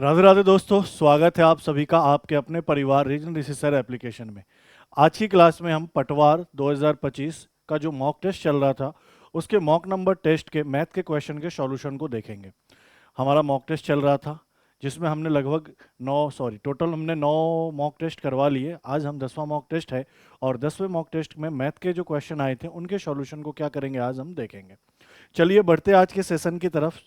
राधे राधे दोस्तों, स्वागत है आप सभी का आपके अपने परिवार रीजन रिसर्चर एप्लीकेशन में। आज की क्लास में हम पटवार 2025 का जो मॉक टेस्ट चल रहा था उसके मॉक नंबर टेस्ट के मैथ के क्वेश्चन के सॉल्यूशन को देखेंगे। हमारा मॉक टेस्ट चल रहा था जिसमें हमने लगभग टोटल हमने 9 मॉक टेस्ट करवा लिए। आज हम 10वां मॉक टेस्ट है और 10वें मॉक टेस्ट में मैथ के जो क्वेश्चन आए थे उनके सॉल्यूशन को क्या करेंगे आज हम देखेंगे। चलिए बढ़ते आज के सेशन की तरफ।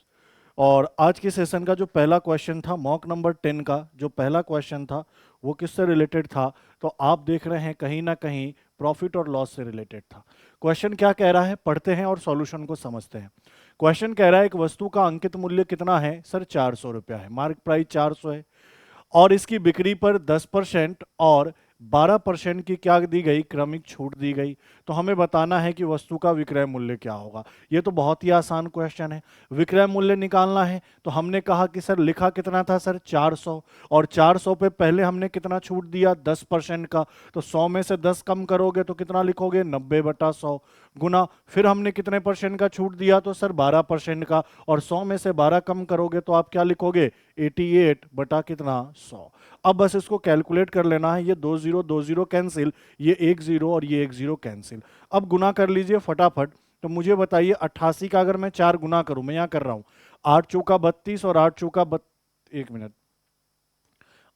और आज के सेशन का जो पहला क्वेश्चन था मॉक नंबर 10 का जो पहला क्वेश्चन था वो किससे रिलेटेड था, तो आप देख रहे हैं कहीं ना कहीं प्रॉफिट और लॉस से रिलेटेड था। क्वेश्चन क्या कह रहा है, पढ़ते हैं और सॉल्यूशन को समझते हैं। क्वेश्चन कह रहा है एक वस्तु का अंकित मूल्य कितना है सर, 400 रुपया है, मार्क प्राइस 400 है और इसकी बिक्री पर 10% और 12% की क्या दी गई, क्रमिक छूट दी गई। तो हमें बताना है कि वस्तु का विक्रय मूल्य क्या होगा। ये तो बहुत ही आसान क्वेश्चन है। विक्रय मूल्य निकालना है तो हमने कहा कि सर लिखा कितना था सर 400 और 400 पे पहले हमने कितना छूट दिया 10% का। तो 100 में से 10 कम करोगे तो कितना लिखोगे 90/100 गुना फिर हमने कितने परसेंट का छूट दिया तो सर 12% का और 100 में से 12 कम करोगे तो आप क्या लिखोगे 88 बटा कितना 100। अब बस इसको कैलकुलेट कर लेना है। ये 2 0 कैंसिल, ये 1 0 और ये 1 0 कैंसिल। अब गुना कर लीजिए फटाफट। तो मुझे बताइए 88 का अगर मैं 4 गुना करूं, मैं यहां कर रहा हूं 8 चौका 32 और 8 चौका 1 मिनट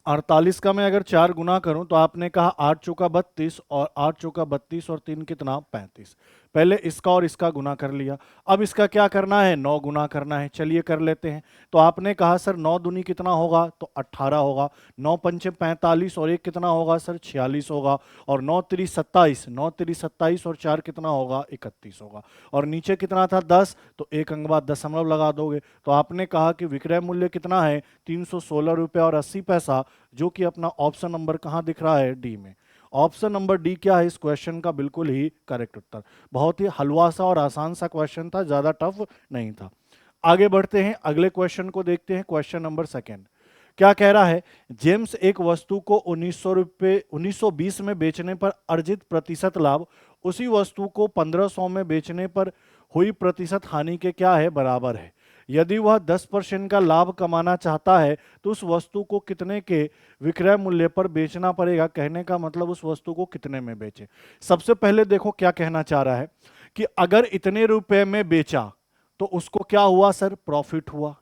48 का मैं अगर 4 गुना करूं तो आपने कहा 8 चौका 32 और 8 चौका 32 और 3 कितना 35। पहले इसका और इसका गुना कर लिया। अब इसका क्या करना है 9 गुना करना है। चलिए कर लेते हैं। तो आपने कहा सर 9 दूनी कितना होगा तो 18 होगा, 9 पंचे 45 और 1 कितना होगा सर 46 होगा और 9 3 27, 9 3 27 और 4 कितना होगा 31 होगा और नीचे कितना था 10, तो एक अंक बाद दशमलव लगा दोगे। तो आपने कहा कि विक्रय मूल्य कितना है 316 रुपये और 80 पैसा, जो कि अपना ऑप्शन नंबर कहां दिख रहा है डी में। ऑप्शन नंबर डी क्या है इस क्वेश्चन का बिल्कुल ही करेक्ट उत्तर। बहुत ही हलवा सा और आसान सा क्वेश्चन था, ज्यादा टफ नहीं था। आगे बढ़ते हैं, अगले क्वेश्चन को देखते हैं। क्वेश्चन नंबर सेकंड क्या कह रहा है, जेम्स एक वस्तु को 1920 में बेचने पर अर्जित प्रतिशत लाभ उसी वस्तु को 1500 में बेचने पर हुई प्रतिशत हानि के क्या है बराबर है। यदि वह 10% का लाभ कमाना चाहता है तो उस वस्तु को कितने के विक्रय मूल्य पर बेचना पड़ेगा। कहने का मतलब उस वस्तु को कितने में बेचे। सबसे पहले देखो क्या कहना चाह रहा है कि अगर इतने रुपए में बेचा तो उसको क्या हुआ सर, प्रॉफिट हुआ,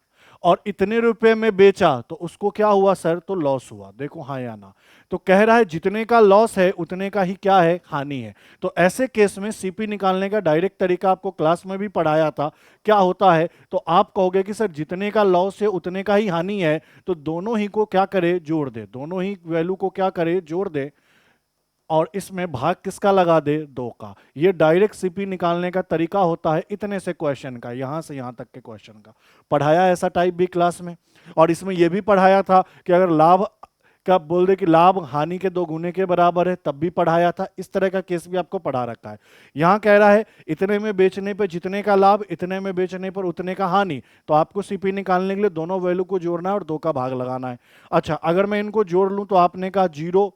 और इतने रुपए में बेचा तो उसको क्या हुआ सर, तो लॉस हुआ। देखो हाँ या ना। तो कह रहा है जितने का लॉस है उतने का ही क्या है, हानि है। तो ऐसे केस में सीपी निकालने का डायरेक्ट तरीका आपको क्लास में भी पढ़ाया था। क्या होता है, तो आप कहोगे कि सर जितने का लॉस है उतने का ही हानि है, तो दोनों ही को क्या करे, जोड़ दे, दोनों ही वैल्यू को क्या करे, जोड़ दे और इसमें भाग किसका लगा दे, 2 का। ये डायरेक्ट सीपी निकालने का तरीका होता है इतने से क्वेश्चन का, यहां से यहां तक के क्वेश्चन का पढ़ाया ऐसा टाइप भी क्लास में। और इसमें यह भी पढ़ाया था कि अगर लाभ का बोल दे कि लाभ हानि के 2 गुने के बराबर है, तब भी पढ़ाया था। इस तरह का केस भी आपको पढ़ा रखा है। यहां कह रहा है इतने में बेचने पर जितने का लाभ, इतने में बेचने पर उतने का हानि। तो आपको सीपी निकालने के लिए दोनों वैल्यू को जोड़ना है और 2 का भाग लगाना है। अच्छा, अगर मैं इनको जोड़ लूं तो आपने कहा 0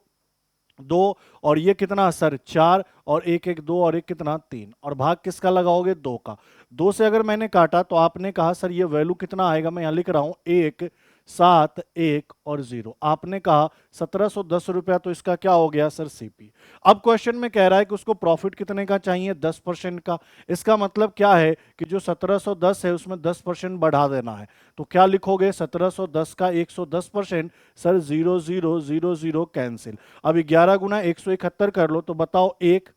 2 और ये कितना सर 4 और 1 1 2 और 1 कितना 3 और भाग किसका लगाओगे, 2 का। 2 से अगर मैंने काटा तो आपने कहा सर ये वैल्यू कितना आएगा, मैं यहां लिख रहा हूं 1 7 1 और 0। आपने कहा 1710 रुपया, तो इसका क्या हो गया सर सीपी। अब क्वेश्चन में कह रहा है कि उसको प्रॉफिट कितने का चाहिए, 10% का। इसका मतलब क्या है कि जो 1710 है उसमें 10% बढ़ा देना है। तो क्या लिखोगे 1710 का 110%, सर 0 0 0 0 कैंसिल। अब 11 गुना 171 कर लो तो बताओ 1,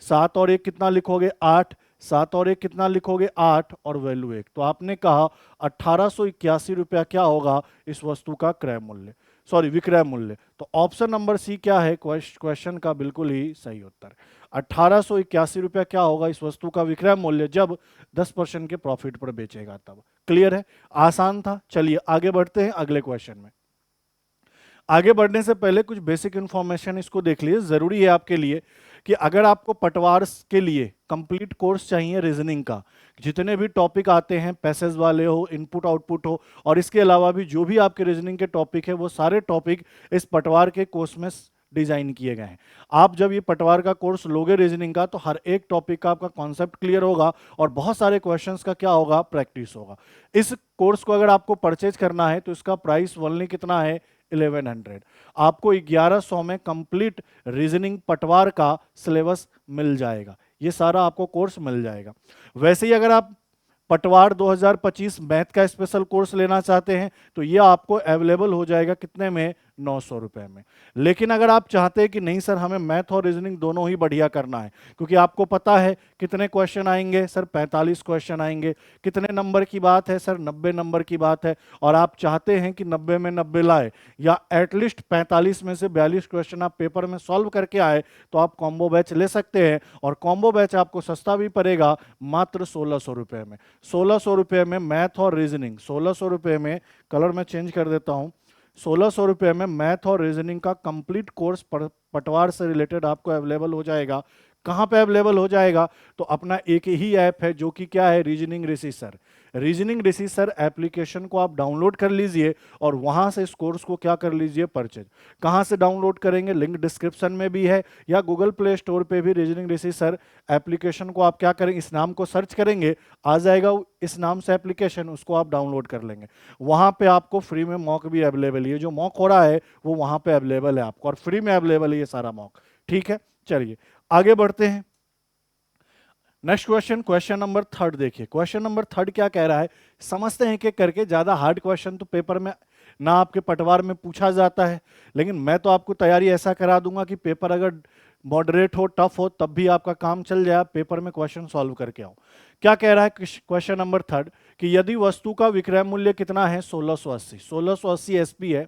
7 और 1 कितना लिखोगे 8, 7 और 1 कितना लिखोगे 8 और वैल्यू 1। तो आपने कहा 1881 रुपया क्या होगा इस वस्तु का क्रय मूल्य, सॉरी विक्रय मूल्य। तो ऑप्शन नंबर सी क्या है क्वेश्चन का बिल्कुल ही सही उत्तर। 1881 रुपया क्या होगा इस वस्तु का विक्रय मूल्य जब 10% के प्रॉफिट पर बेचेगा तब। क्लियर है, आसान था। चलिए आगे बढ़ते हैं अगले क्वेश्चन में। आगे बढ़ने से पहले कुछ बेसिक इंफॉर्मेशन इसको देख लीजिए, जरूरी है आपके लिए कि अगर आपको पटवार के लिए कंप्लीट कोर्स चाहिए रीजनिंग का, जितने भी टॉपिक आते हैं पैसेज वाले हो, इनपुट आउटपुट हो, और इसके अलावा भी जो भी आपके रीजनिंग के टॉपिक है वो सारे टॉपिक इस पटवार के कोर्स में डिजाइन किए गए हैं। आप जब ये पटवार का कोर्स लोगे रीजनिंग का, तो हर एक टॉपिक का आपका कॉन्सेप्ट क्लियर होगा और बहुत सारे क्वेश्चंस का क्या होगा, प्रैक्टिस होगा। इस कोर्स को अगर आपको परचेज करना है तो इसका प्राइस ओनली कितना है, 1100। आपको 1100 में कंप्लीट रीजनिंग पटवार का सिलेबस मिल जाएगा, ये सारा आपको कोर्स मिल जाएगा। वैसे ही अगर आप पटवार 2025 मैथ का स्पेशल कोर्स लेना चाहते हैं तो ये आपको अवेलेबल हो जाएगा कितने में, 900 रुपए में। लेकिन अगर आप चाहते हैं कि नहीं सर हमें मैथ और रीजनिंग दोनों ही बढ़िया करना है, क्योंकि आपको पता है कितने क्वेश्चन आएंगे सर, 45 क्वेश्चन आएंगे, कितने नंबर की बात है सर, 90 नंबर की बात है, और आप चाहते हैं कि 90 में 90 लाए या एटलीस्ट 45 में से 42 क्वेश्चन आप पेपर में सॉल्व करके आए, तो आप कॉम्बो बैच ले सकते हैं। और कॉम्बो बैच आपको सस्ता भी पड़ेगा, मात्र 1600 रुपए में। 1600 रुपये में मैथ और रीजनिंग, 1600 रुपये में, कलर में चेंज कर देता हूं, 1600 रुपये में मैथ और रीजनिंग का कंप्लीट कोर्स पटवार से रिलेटेड आपको अवेलेबल हो जाएगा। कहां पे अवेलेबल हो जाएगा, तो अपना एक ही ऐप है जो कि क्या है, रीजनिंग रिसीसर। रीजनिंग रिसीसर एप्लीकेशन को आप डाउनलोड कर लीजिए और वहां से इस कोर्स को क्या कर लीजिए, परचेज। कहां से डाउनलोड करेंगे, लिंक डिस्क्रिप्शन में भी है, या गूगल प्ले स्टोर पे भी रीजनिंग रिसीसर एप्लीकेशन को आप क्या करेंगे, इस नाम को सर्च करेंगे, आ जाएगा इस नाम से एप्लीकेशन, उसको आप डाउनलोड कर लेंगे। वहां पे आपको फ्री में मॉक भी अवेलेबल है, ये जो मॉक हो रहा है वो वहां पे अवेलेबल है आपको, और फ्री में अवेलेबल है ये सारा मॉक। ठीक है, चलिए आगे बढ़ते हैं। नेक्स्ट क्वेश्चन, क्वेश्चन नंबर 3 देखिए। क्वेश्चन नंबर 3 क्या कह रहा है, समझते हैं कि करके, ज्यादा हार्ड क्वेश्चन तो पेपर में ना आपके पटवार में पूछा जाता है, लेकिन मैं तो आपको तैयारी ऐसा करा दूंगा कि पेपर अगर मॉडरेट हो, टफ हो, तब भी आपका काम चल जाए, पेपर में क्वेश्चन सॉल्व करके आओ। क्या कह रहा है क्वेश्चन नंबर 3, कि यदि वस्तु का विक्रय मूल्य कितना है, 1680, 1680 एसपी है,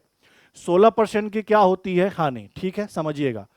16% की क्या होती है, हानि। ठीक है, समझिएगा।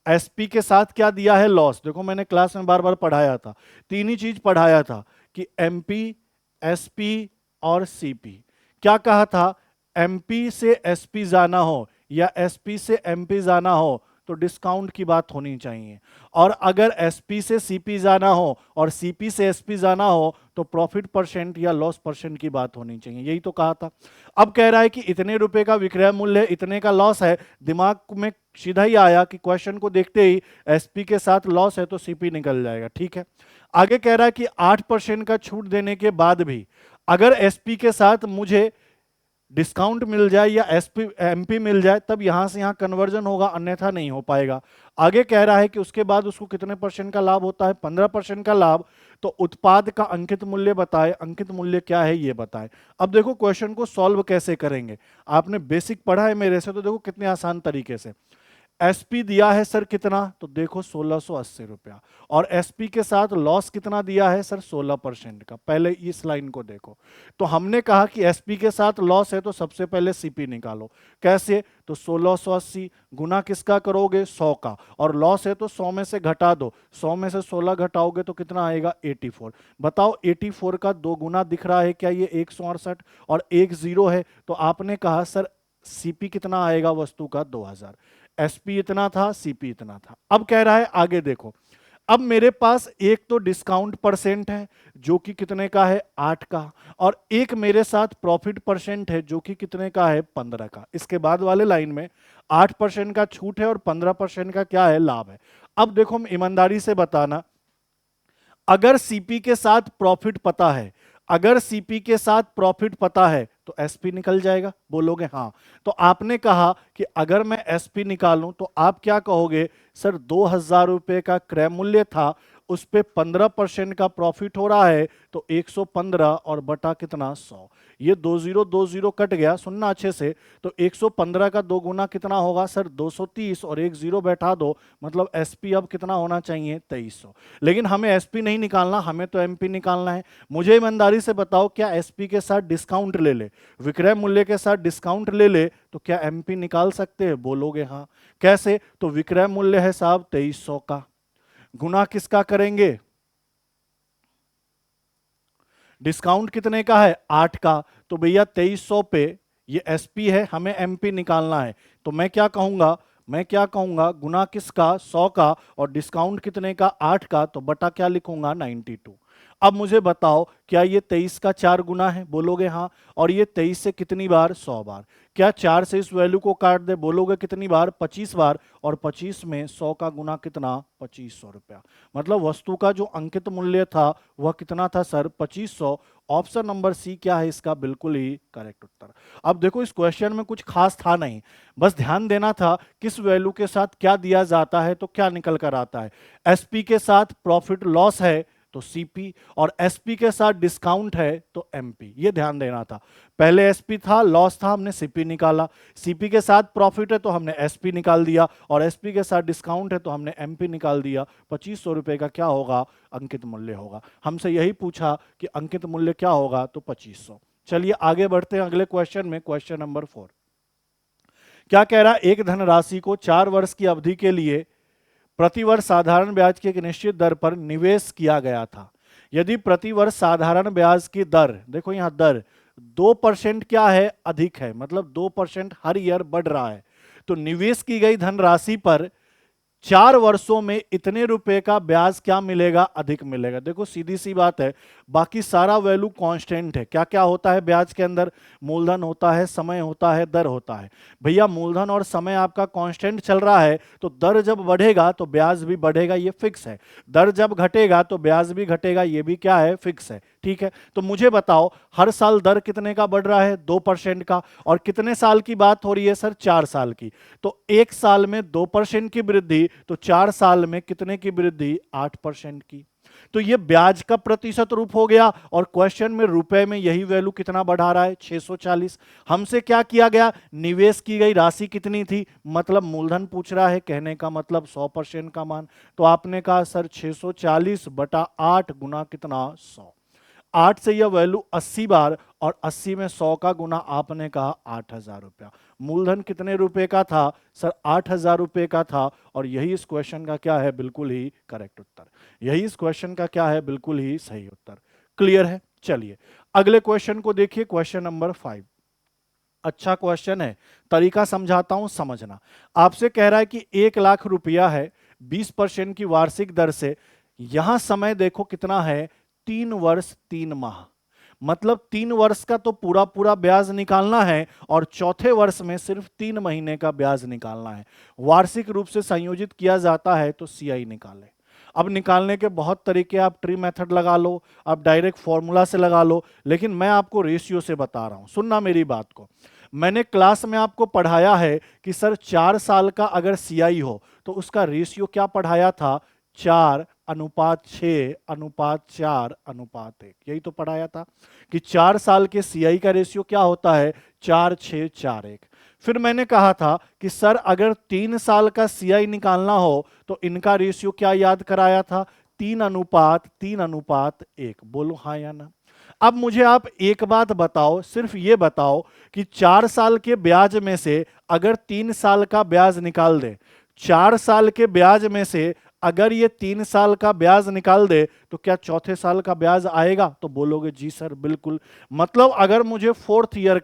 एसपी के साथ क्या दिया है, लॉस। देखो मैंने क्लास में बार बार पढ़ाया था, तीन ही चीज पढ़ाया था कि एमपी, एसपी और सीपी। क्या कहा था, एमपी से एसपी जाना हो या एसपी से एमपी जाना हो तो डिस्काउंट की बात होनी चाहिए, और अगर एसपी से सीपी जाना हो और सीपी से एसपी जाना हो तो प्रॉफिट परसेंट या लॉस परसेंट की बात होनी चाहिए, यही तो कहा था। अब कह रहा है कि इतने रुपए का विक्रय मूल्य, इतने का लॉस है, दिमाग में सीधा ही आया कि क्वेश्चन को देखते ही एसपी के साथ लॉस है तो सीपी निकल जाएगा। ठीक है, आगे कह रहा है कि 8% का छूट देने के बाद भी अगर एसपी के साथ मुझे डिस्काउंट मिल जाए या एसपी एमपी मिल जाए तब यहां से यहां कन्वर्जन होगा, अन्यथा नहीं हो पाएगा। आगे कह रहा है कि उसके बाद उसको कितने परसेंट का लाभ होता है, 15% का लाभ। तो उत्पाद का अंकित मूल्य बताए, अंकित मूल्य क्या है ये बताए। अब देखो क्वेश्चन को सॉल्व कैसे करेंगे, आपने बेसिक पढ़ा है मेरे से, तो देखो कितने आसान तरीके से। एसपी दिया है सर कितना, तो देखो 1680 रुपया, और एसपी के साथ लॉस कितना दिया है सर, 16% का। पहले इस लाइन को देखो, तो हमने कहा कि एसपी के साथ लॉस है तो सबसे पहले सीपी निकालो। कैसे, तो 1680 गुना किसका करोगे, 100 का, और लॉस है तो 100 में से घटा दो, 100 में से 16 घटाओगे तो कितना आएगा, 84। बताओ 84 का 2 गुना दिख रहा है क्या, ये 168 और एक जीरो है, तो आपने कहा सर सीपी कितना आएगा वस्तु का, 2000। एसपी इतना था, सीपी इतना था। अब कह रहा है आगे देखो, अब मेरे पास एक तो डिस्काउंट परसेंट है जो कि कितने का है, 8 का, और एक मेरे साथ प्रॉफिट परसेंट है जो कि कितने का है, 15 का। इसके बाद वाले लाइन में 8% का छूट है और 15% का क्या है, लाभ है। अब देखो ईमानदारी से बताना, अगर सीपी के साथ प्रॉफिट पता है, अगर सीपी के साथ प्रॉफिट पता है तो एसपी निकल जाएगा, बोलोगे हाँ। तो आपने कहा कि अगर मैं एसपी निकालूं तो आप क्या कहोगे, सर 2000 रुपए का क्रय मूल्य था, उस पे 15% का प्रॉफिट हो रहा है, तो 115 और बटा कितना, 100। ये 20 कट गया, सुनना अच्छे से, तो 115 का 2 गुना कितना होगा सर, 230, और एक जीरो बैठा दो, मतलब एसपी अब कितना होना चाहिए, 2300। लेकिन हमें एसपी नहीं निकालना, हमें तो एमपी निकालना है। मुझे ईमानदारी से बताओ, क्या एसपी के साथ डिस्काउंट ले ले, विक्रय मूल्य के साथ डिस्काउंट ले ले, तो क्या एमपी निकाल सकते हैं, बोलोगे हाँ। कैसे, तो विक्रय मूल्य है साहब 2300 का, गुना किसका करेंगे, डिस्काउंट कितने का है, 8 का, तो भैया 2300 पे ये एसपी है, हमें एमपी निकालना है, तो मैं क्या कहूंगा, मैं क्या कहूंगा, गुना किसका, 100 का, और डिस्काउंट कितने का, 8 का, तो बटा क्या लिखूंगा, 92। अब मुझे बताओ, क्या ये 23 का 4 गुना है? बोलोगे हाँ। और ये 23 से कितनी बार? 100 बार। क्या 4 से इस वैल्यू को काट दे? बोलोगे कितनी बार? 25 बार। और 25 में 100 का गुना कितना? 2500 रुपया। मतलब वस्तु का जो अंकित मूल्य था वह कितना था सर? 2500। ऑप्शन नंबर सी क्या है इसका बिल्कुल ही करेक्ट उत्तर। अब देखो, इस क्वेश्चन में कुछ खास था नहीं, बस ध्यान देना था किस वैल्यू के साथ क्या दिया जाता है तो क्या निकल कर आता है। एसपी के साथ प्रॉफिट लॉस है तो सीपी, और एसपी के साथ डिस्काउंट है तो एमपी। ये ध्यान देना था। पहले एसपी था, लॉस था, हमने सीपी निकाला। सीपी के साथ प्रॉफिट है तो हमने एसपी निकाल दिया, और एसपी के साथ डिस्काउंट है तो हमने एमपी निकाल दिया। 2500 रुपए का क्या होगा? अंकित मूल्य होगा। हमसे यही पूछा कि अंकित मूल्य क्या होगा, तो 2500। चलिए आगे बढ़ते हैं अगले क्वेश्चन में। क्वेश्चन नंबर 4 क्या कह रहा है? एक धनराशि को 4 वर्ष की अवधि के लिए प्रतिवर्ष साधारण ब्याज की एक निश्चित दर पर निवेश किया गया था। यदि प्रतिवर्ष साधारण ब्याज की दर, देखो यहां दर 2% क्या है? अधिक है, मतलब 2% हर ईयर बढ़ रहा है, तो निवेश की गई धनराशि पर 4 वर्षों में इतने रुपए का ब्याज क्या मिलेगा? अधिक मिलेगा। देखो सीधी सी बात है, बाकी सारा वैल्यू कांस्टेंट है। क्या क्या होता है ब्याज के अंदर? मूलधन होता है, समय होता है, दर होता है। भैया मूलधन और समय आपका कांस्टेंट चल रहा है, तो दर जब बढ़ेगा तो ब्याज भी बढ़ेगा, ये फिक्स है। दर जब घटेगा तो ब्याज भी घटेगा, ये भी क्या है? फिक्स है। ठीक है, तो मुझे बताओ हर साल दर कितने का बढ़ रहा है? 2% का। और कितने साल की बात हो रही है सर? 4 साल की। तो एक साल में 2% की वृद्धि, तो 4 साल में कितने की वृद्धि? 8% की। तो ये ब्याज का प्रतिशत रूप हो गया, और क्वेश्चन में रुपए में यही वैल्यू कितना बढ़ा रहा है? 640। हमसे क्या किया गया? निवेश की गई राशि कितनी थी, मतलब मूलधन पूछ रहा है, कहने का मतलब 100% का मान। तो आपने कहा सर 640 बटा 8 गुना कितना? 100। 8 से यह वैल्यू 80 बार, और 80 में 100 का गुना आपने कहा 8000 रुपया। मूलधन कितने रुपए का था सर? 8000 रुपए का था। और यही इस क्वेश्चन का क्या है? बिल्कुल ही करेक्ट उत्तर। यही इस क्वेश्चन का क्या है? बिल्कुल ही सही उत्तर। क्लियर है? चलिए अगले क्वेश्चन को देखिए। क्वेश्चन नंबर 5 अच्छा क्वेश्चन है, तरीका समझाता हूं, समझना। आपसे कह रहा है कि 1 लाख रुपया है 20% की वार्षिक दर से। यहां समय देखो कितना है? 3 वर्ष 3 माह। मतलब 3 वर्ष का तो पूरा पूरा ब्याज निकालना है, और चौथे वर्ष में सिर्फ 3 महीने का ब्याज निकालना है। वार्षिक रूप से संयोजित किया जाता है तो सीआई निकालें। अब निकालने के बहुत तरीके, आप ट्री मेथड लगा लो, आप डायरेक्ट फॉर्मूला से लगा लो, लेकिन मैं आपको रेशियो से बता रहा हूं। सुनना मेरी बात को। मैंने क्लास में आपको पढ़ाया है कि सर 4 साल का अगर सीआई हो तो उसका रेशियो क्या पढ़ाया था? 4:6:4:1। यही तो पढ़ाया था कि 4 साल के सीआई का रेशियो क्या होता है? 4:6:4:1। फिर मैंने कहा था कि सर अगर 3 साल का सीआई निकालना हो तो इनका रेशियो क्या याद कराया था? 3:3:1। बोलो हाँ या ना। अब मुझे आप एक बात बताओ, सिर्फ ये बताओ कि 4 साल के ब्याज में से अगर 3 साल का ब्याज निकाल दे, 4 साल के ब्याज में से अगर ये 3 साल का ब्याज निकाल दे, तो क्या चौथे साल का ब्याज आएगा? तो बोलोगे जी सर बिल्कुल। मतलब अगर मुझे फोर्थ ईयर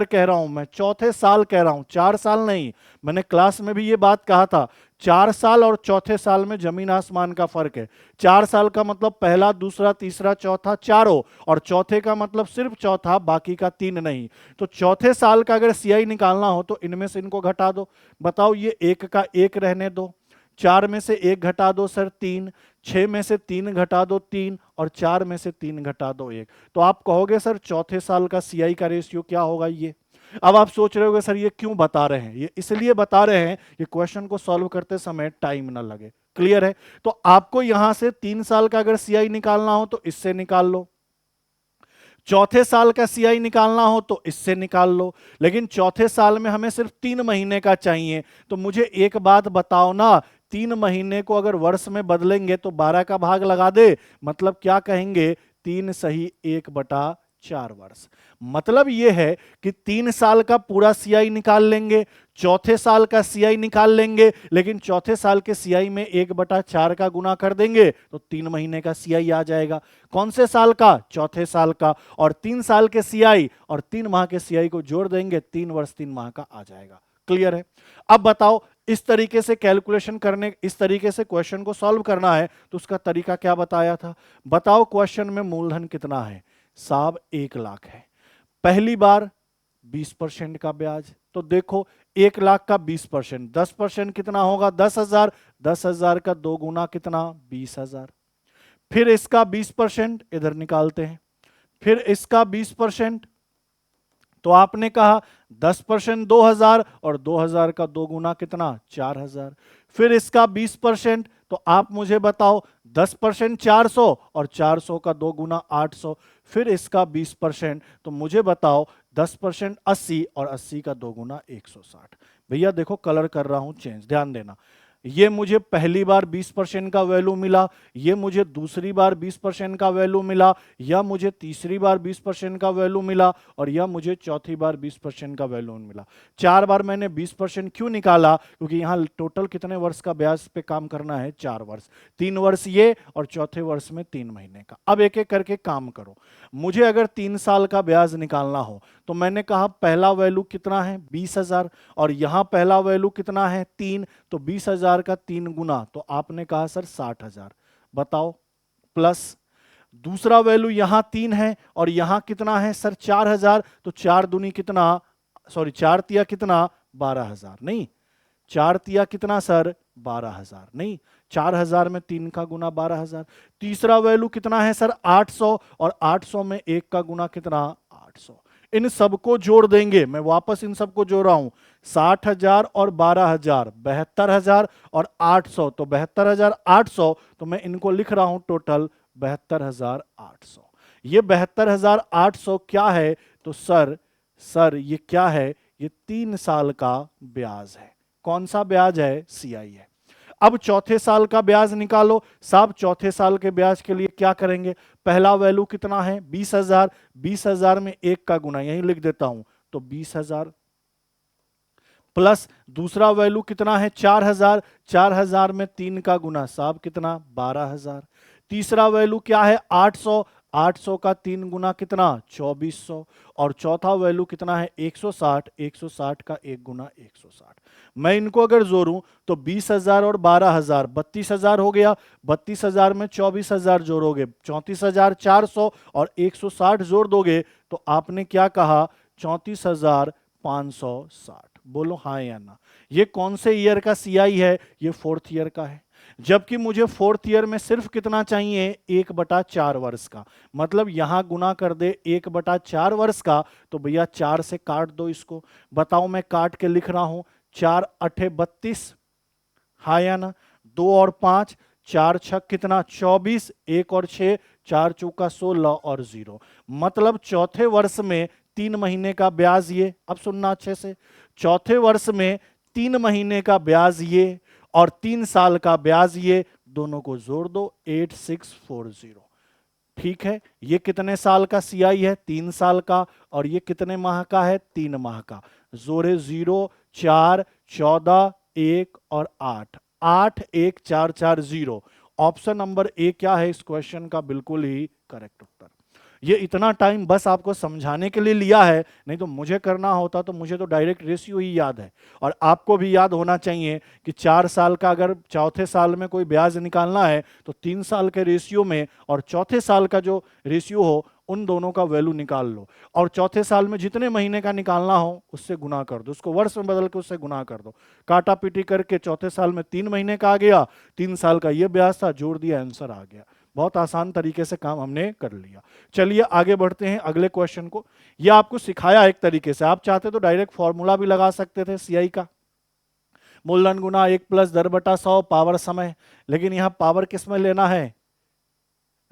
कह रहा हूं मैं, चौथे साल कह रहा हूं, 4 साल नहीं। मैंने क्लास में भी ये बात कहा था, 4 साल और चौथे साल में जमीन आसमान का फर्क है। 4 साल का मतलब पहला, दूसरा, तीसरा, चौथा, चारों, और चौथे का मतलब सिर्फ चौथा, बाकी का 3 नहीं। तो चौथे साल का अगर सीआई निकालना हो तो इनमें से इनको घटा दो। बताओ, ये 1 का 1 रहने दो, 4 में से 1 घटा दो सर 3, 6 में से 3 घटा दो 3, और 4 में से 3 घटा दो 1। तो आप कहोगे सर चौथे साल का सीआई का रेशियो क्या होगा? ये। अब आप सोच रहे होगे सर ये क्यों बता रहे हैं? ये इसलिए बता रहे हैं कि क्वेश्चन को सॉल्व करते समय टाइम ना लगे। क्लियर है? तो आपको यहां से 3 साल का अगर सीआई निकालना हो तो इससे निकाल लो, चौथे साल का सीआई निकालना हो तो इससे निकाल लो, लेकिन चौथे साल में हमें सिर्फ 3 महीने का चाहिए। तो मुझे एक बात बताओ ना, 3 महीने को अगर वर्ष में बदलेंगे तो 12 का भाग लगा दे, मतलब क्या कहेंगे? 3 सही 1/4 वर्ष। मतलब यह है कि 3 साल का पूरा सीआई निकाल लेंगे, चौथे साल का सीआई निकाल लेंगे, लेकिन चौथे साल के सीआई में 1/4 का गुना कर देंगे तो 3 महीने का सीआई आ जाएगा। कौन से साल का? चौथे साल का। और 3 साल के सीआई और 3 माह के सीआई को जोड़ देंगे, 3 वर्ष 3 माह का आ जाएगा। क्लियर है? अब बताओ, इस तरीके से कैलकुलेशन करने, इस तरीके से क्वेश्चन को सॉल्व करना है तो उसका तरीका क्या बताया था? बताओ क्वेश्चन में मूलधन कितना है? साहब 1,00,000 है। पहली बार 20% का ब्याज, तो देखो 1,00,000 का 20%, 10% कितना होगा? 10,000। 10,000 का 2 गुना कितना? 20,000। फिर इसका 20% इधर निकालते हैं, फिर इसका 20%, तो आपने कहा 10% 2,000 और 2,000 का 2 गुना कितना? 4,000। फिर इसका 20%, तो आप मुझे बताओ 10% 400 और 400 का 2 गुना 800। फिर इसका 20%, तो मुझे बताओ 10% 80 और 80 का 2 गुना 160। भैया देखो कलर कर रहा हूं चेंज, ध्यान देना। ये मुझे पहली बार 20% का वैल्यू मिला, ये मुझे दूसरी बार 20% का वैल्यू मिला, या मुझे तीसरी बार 20% का वैल्यू मिला, और या मुझे चौथी बार 20% का वैल्यू मिला। 4 बार मैंने 20% क्यों निकाला? क्योंकि यहां टोटल कितने वर्ष का ब्याज पे काम करना है? 4 वर्ष। 3 वर्ष ये और चौथे वर्ष में 3 महीने का। अब एक एक करके काम करो। मुझे अगर 3 साल का ब्याज निकालना हो तो मैंने कहा पहला वैल्यू कितना है? 20,000, और यहां पहला वैल्यू कितना है? 3, तो 20,000 का 3 गुना, तो आपने कहा सर 60,000। बताओ, प्लस दूसरा वैल्यू यहां 3 है और यहां कितना है सर? 4,000, तो 4 दूनी कितना, सॉरी 4 तिया कितना? 12,000। नहीं, 4 तिया कितना सर? 12,000। नहीं, 4,000 में 3 का गुना 12,000। तीसरा वैल्यू कितना है सर? 800, और 800 में 1 का गुना कितना? 800। इन सबको जोड़ देंगे, मैं वापस इन सबको जोड़ रहा हूं, 60,000 और 12,000, 72,000 और 800, तो 72,800, तो मैं इनको लिख रहा हूं टोटल 72,800। ये 72,800 क्या है? तो सर ये क्या है? ये 3 साल का ब्याज है। कौन सा ब्याज है? सीआई है। अब चौथे साल का ब्याज निकालो। साहब चौथे साल के ब्याज के लिए क्या करेंगे? पहला वैल्यू कितना है? 20,000। 20,000 में 1 का गुना यहीं लिख देता हूं, तो 20,000, प्लस दूसरा वैल्यू कितना है? 4,000। 4,000 में 3 का गुना, साहब कितना? 12,000। तीसरा वैल्यू क्या है? 800। 800 का 3 गुना कितना? 2,400। और चौथा वैल्यू कितना है? 160। 160 का 1 गुना 160। मैं इनको अगर जोड़ूं तो 20,000 और 12,000 32,000 हो गया। 32,000 में 24,000 जोड़ोगे 34,400, और 160 जोड़ दोगे तो आपने क्या कहा? 34,560। बोलो हाँ या ना। ये कौन से ईयर का सीआई है? ये 4th ईयर का है। जबकि मुझे 4th ईयर में सिर्फ कितना चाहिए? 1/4 वर्ष का। मतलब यहां गुना कर दे 1/4 वर्ष का, तो भैया 4 से काट दो इसको। बताओ, मैं काट के लिख रहा हूं, 4 अठे 32, हाँ या ना? 2 और 5, 4 छक कितना? 24, 1 और 6, 4 चौका 16 और 0। मतलब चौथे वर्ष में 3 महीने का ब्याज ये। अब सुनना अच्छे से, चौथे वर्ष में 3 महीने का ब्याज ये और 3 साल का ब्याज ये, दोनों को जोड़ दो 8640। ठीक है, ये कितने साल का सीआई है? 3 साल का। और ये कितने माह का है? 3 माह का। जोड़े 0, 4, 14, 1 और 8, 8, 1, 4, 4, 0। ऑप्शन नंबर ए क्या है इस क्वेश्चन का बिल्कुल ही करेक्ट उत्तर। ये इतना टाइम बस आपको समझाने के लिए लिया है, नहीं तो मुझे करना होता तो मुझे तो डायरेक्ट रेशियो ही याद है। और आपको भी याद होना चाहिए कि 4 साल का अगर चौथे साल में कोई ब्याज निकालना है तो 3 साल के रेशियो में और चौथे साल का जो रेशियो हो उन दोनों का वैल्यू निकाल लो, और चौथे साल में जितने महीने का निकालना हो उससे गुना कर दो, उसको वर्ष में बदल के उससे गुना कर दो। काटा पीटी करके चौथे साल में 3 महीने का आ गया, 3 साल का ये ब्याज था, जोड़ दिया, आंसर आ गया। बहुत आसान तरीके से काम हमने कर लिया। चलिए आगे बढ़ते हैं अगले क्वेश्चन को। यह आपको सिखाया एक तरीके से, आप चाहते तो डायरेक्ट फॉर्मूला भी लगा सकते थे सीआई का, मूलधन गुना 1 प्लस दर बटा 100 पावर समय। लेकिन यहां पावर किस में लेना है?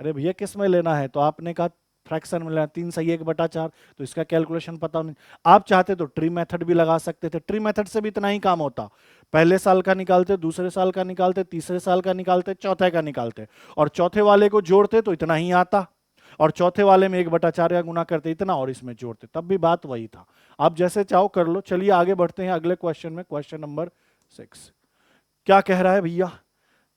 अरे भैया किस में लेना है? तो आपने कहा फ्रैक्शन में लेना, 3 सही 1/4, तो इसका कैलकुलेशन पता नहीं। आप चाहते तो ट्री मेथड भी लगा सकते थे, ट्री मेथड से भी इतना ही काम होता। पहले साल का निकालते, दूसरे साल का निकालते, तीसरे साल का निकालते, चौथे का निकालते, और चौथे वाले को जोड़ते तो इतना ही आता, और चौथे वाले में 1/4 का गुना करते इतना, और इसमें जोड़ते, तब भी बात वही था। आप जैसे चाहो कर लो। चलिए आगे बढ़ते हैं अगले क्वेश्चन में, क्वेश्चन नंबर 6। क्या कह रहा है भैया?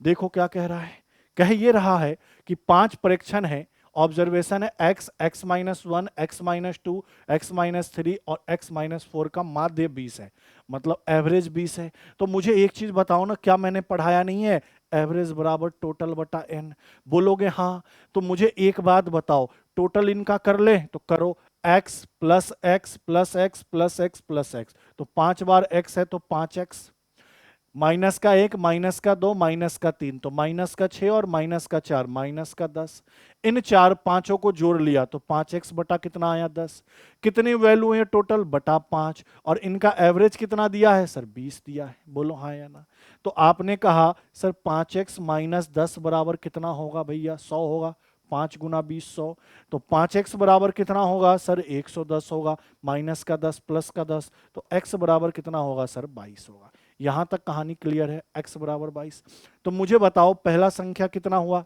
देखो क्या कह रहा है। कह ये रहा है कि 5 परीक्षण है ऑब्जर्वेशन है x, x-1, x-2, x-3 और x-4 का माध्य 20 है, मतलब एवरेज 20 है। तो मुझे एक चीज बताओ ना, क्या मैंने पढ़ाया नहीं है, एवरेज बराबर टोटल बटा n? बोलोगे हाँ। तो मुझे एक बात बताओ, टोटल इनका कर ले तो करो, x plus x plus x plus x plus x, तो 5 बार x है तो 5x, माइनस का 1 माइनस का 2 माइनस का 3, तो माइनस का 6 और माइनस का 4 माइनस का 10। इन चार पांचों को जोड़ लिया तो 5x बटा कितना आया 10। कितनी वैल्यू है टोटल बटा 5, और इनका एवरेज कितना दिया है सर 20 दिया है, बोलो हाँ या ना। तो आपने कहा सर 5x माइनस 10 बराबर कितना होगा भैया, 100 होगा, 5 गुना 20 100। तो 5x बराबर कितना होगा सर 110 होगा, माइनस का 10 प्लस का 10, तो x बराबर कितना होगा सर 22 होगा। यहां तक कहानी क्लियर है, x बराबर 22। तो मुझे बताओ पहला संख्या कितना हुआ,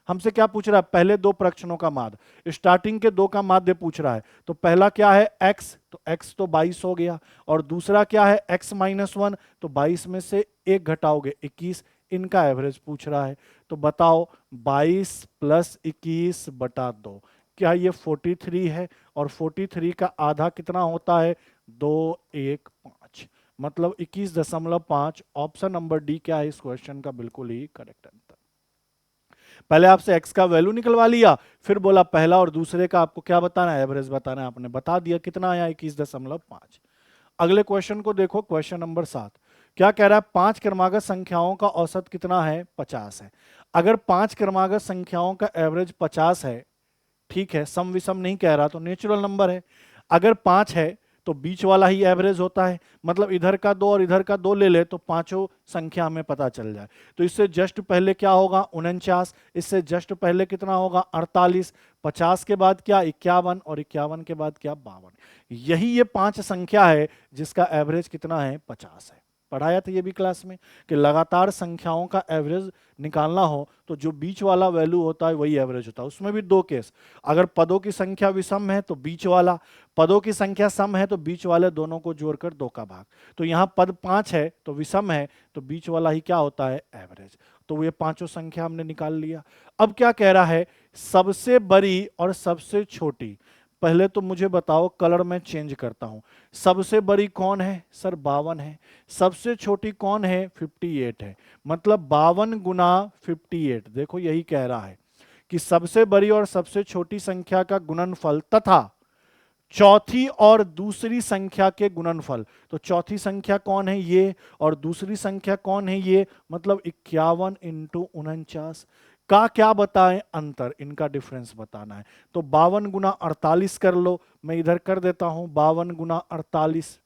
हमसे क्या पूछ रहा है, पहले दो प्रश्नों का माध्य, स्टार्टिंग के दो का माध्य पूछ रहा है। तो पहला क्या है x, तो x तो 22 हो गया, और दूसरा क्या है x-1, तो 22 में से एक घटाओगे 21, इनका एवरेज पूछ रहा है। तो बताओ 22 प्लस 21 बटा 2, क्या ये 43 है, और 43 का आधा कितना होता है 215, मतलब 21.5। ऑप्शन नंबर डी क्या है इस क्वेश्चन का बिल्कुल ही करेक्ट आंसर। पहले आपसे x का वैल्यू निकलवा लिया, फिर बोला पहला और दूसरे का आपको क्या बताना है, एवरेज बताना है, आपने बता दिया कितना आया 21.5। अगले क्वेश्चन को देखो, क्वेश्चन नंबर 7 क्या कह रहा है, पांच क्रमागत संख्याओं का औसत कितना है 50 है। अगर पांच क्रमागत संख्याओं का एवरेज 50 है, ठीक है, सम विषम नहीं कह रहा तो नेचुरल नंबर है। अगर पांच है तो बीच वाला ही एवरेज होता है, मतलब इधर का दो और इधर का दो ले ले तो पांचों संख्या हमें पता चल जाए। तो इससे जस्ट पहले क्या होगा 49, इससे जस्ट पहले कितना होगा 48, 50 के बाद क्या 51, और 51 के बाद क्या 52। यही ये पांच संख्या है जिसका एवरेज कितना है 50 है। पढ़ाया था ये भी क्लास में कि लगातार संख्याओं का एवरेज निकालना हो तो जो बीच वाला वैल्यू होता है वही एवरेज होता है। उसमें भी दो केस, अगर पदों की संख्या विषम है तो बीच वाला, पदों की संख्या सम है तो बीच वाले दोनों को जोड़कर दो का भाग। तो यहाँ पद 5 है तो विषम है, तो बीच वाला ही क्या होता है एवरेज। तो ये पांचों संख्या हमने निकाल लिया। अब क्या कह रहा है, सबसे बड़ी और सबसे छोटी, पहले तो मुझे बताओ, कलर में चेंज करता हूं, सबसे बड़ी कौन है सर 52 है, सबसे छोटी कौन है 58 है, मतलब 52 गुना 58। देखो यही कह रहा है कि सबसे बड़ी और सबसे छोटी संख्या का गुणनफल तथा चौथी और दूसरी संख्या के गुणनफल। तो चौथी संख्या कौन है ये, और दूसरी संख्या कौन है ये, मतलब 51 इंटू 49 का क्या बताएं अंतर, इनका डिफरेंस बताना है। तो 52 गुना 48 कर लो, मैं इधर कर देता हूं 52 गुना 48,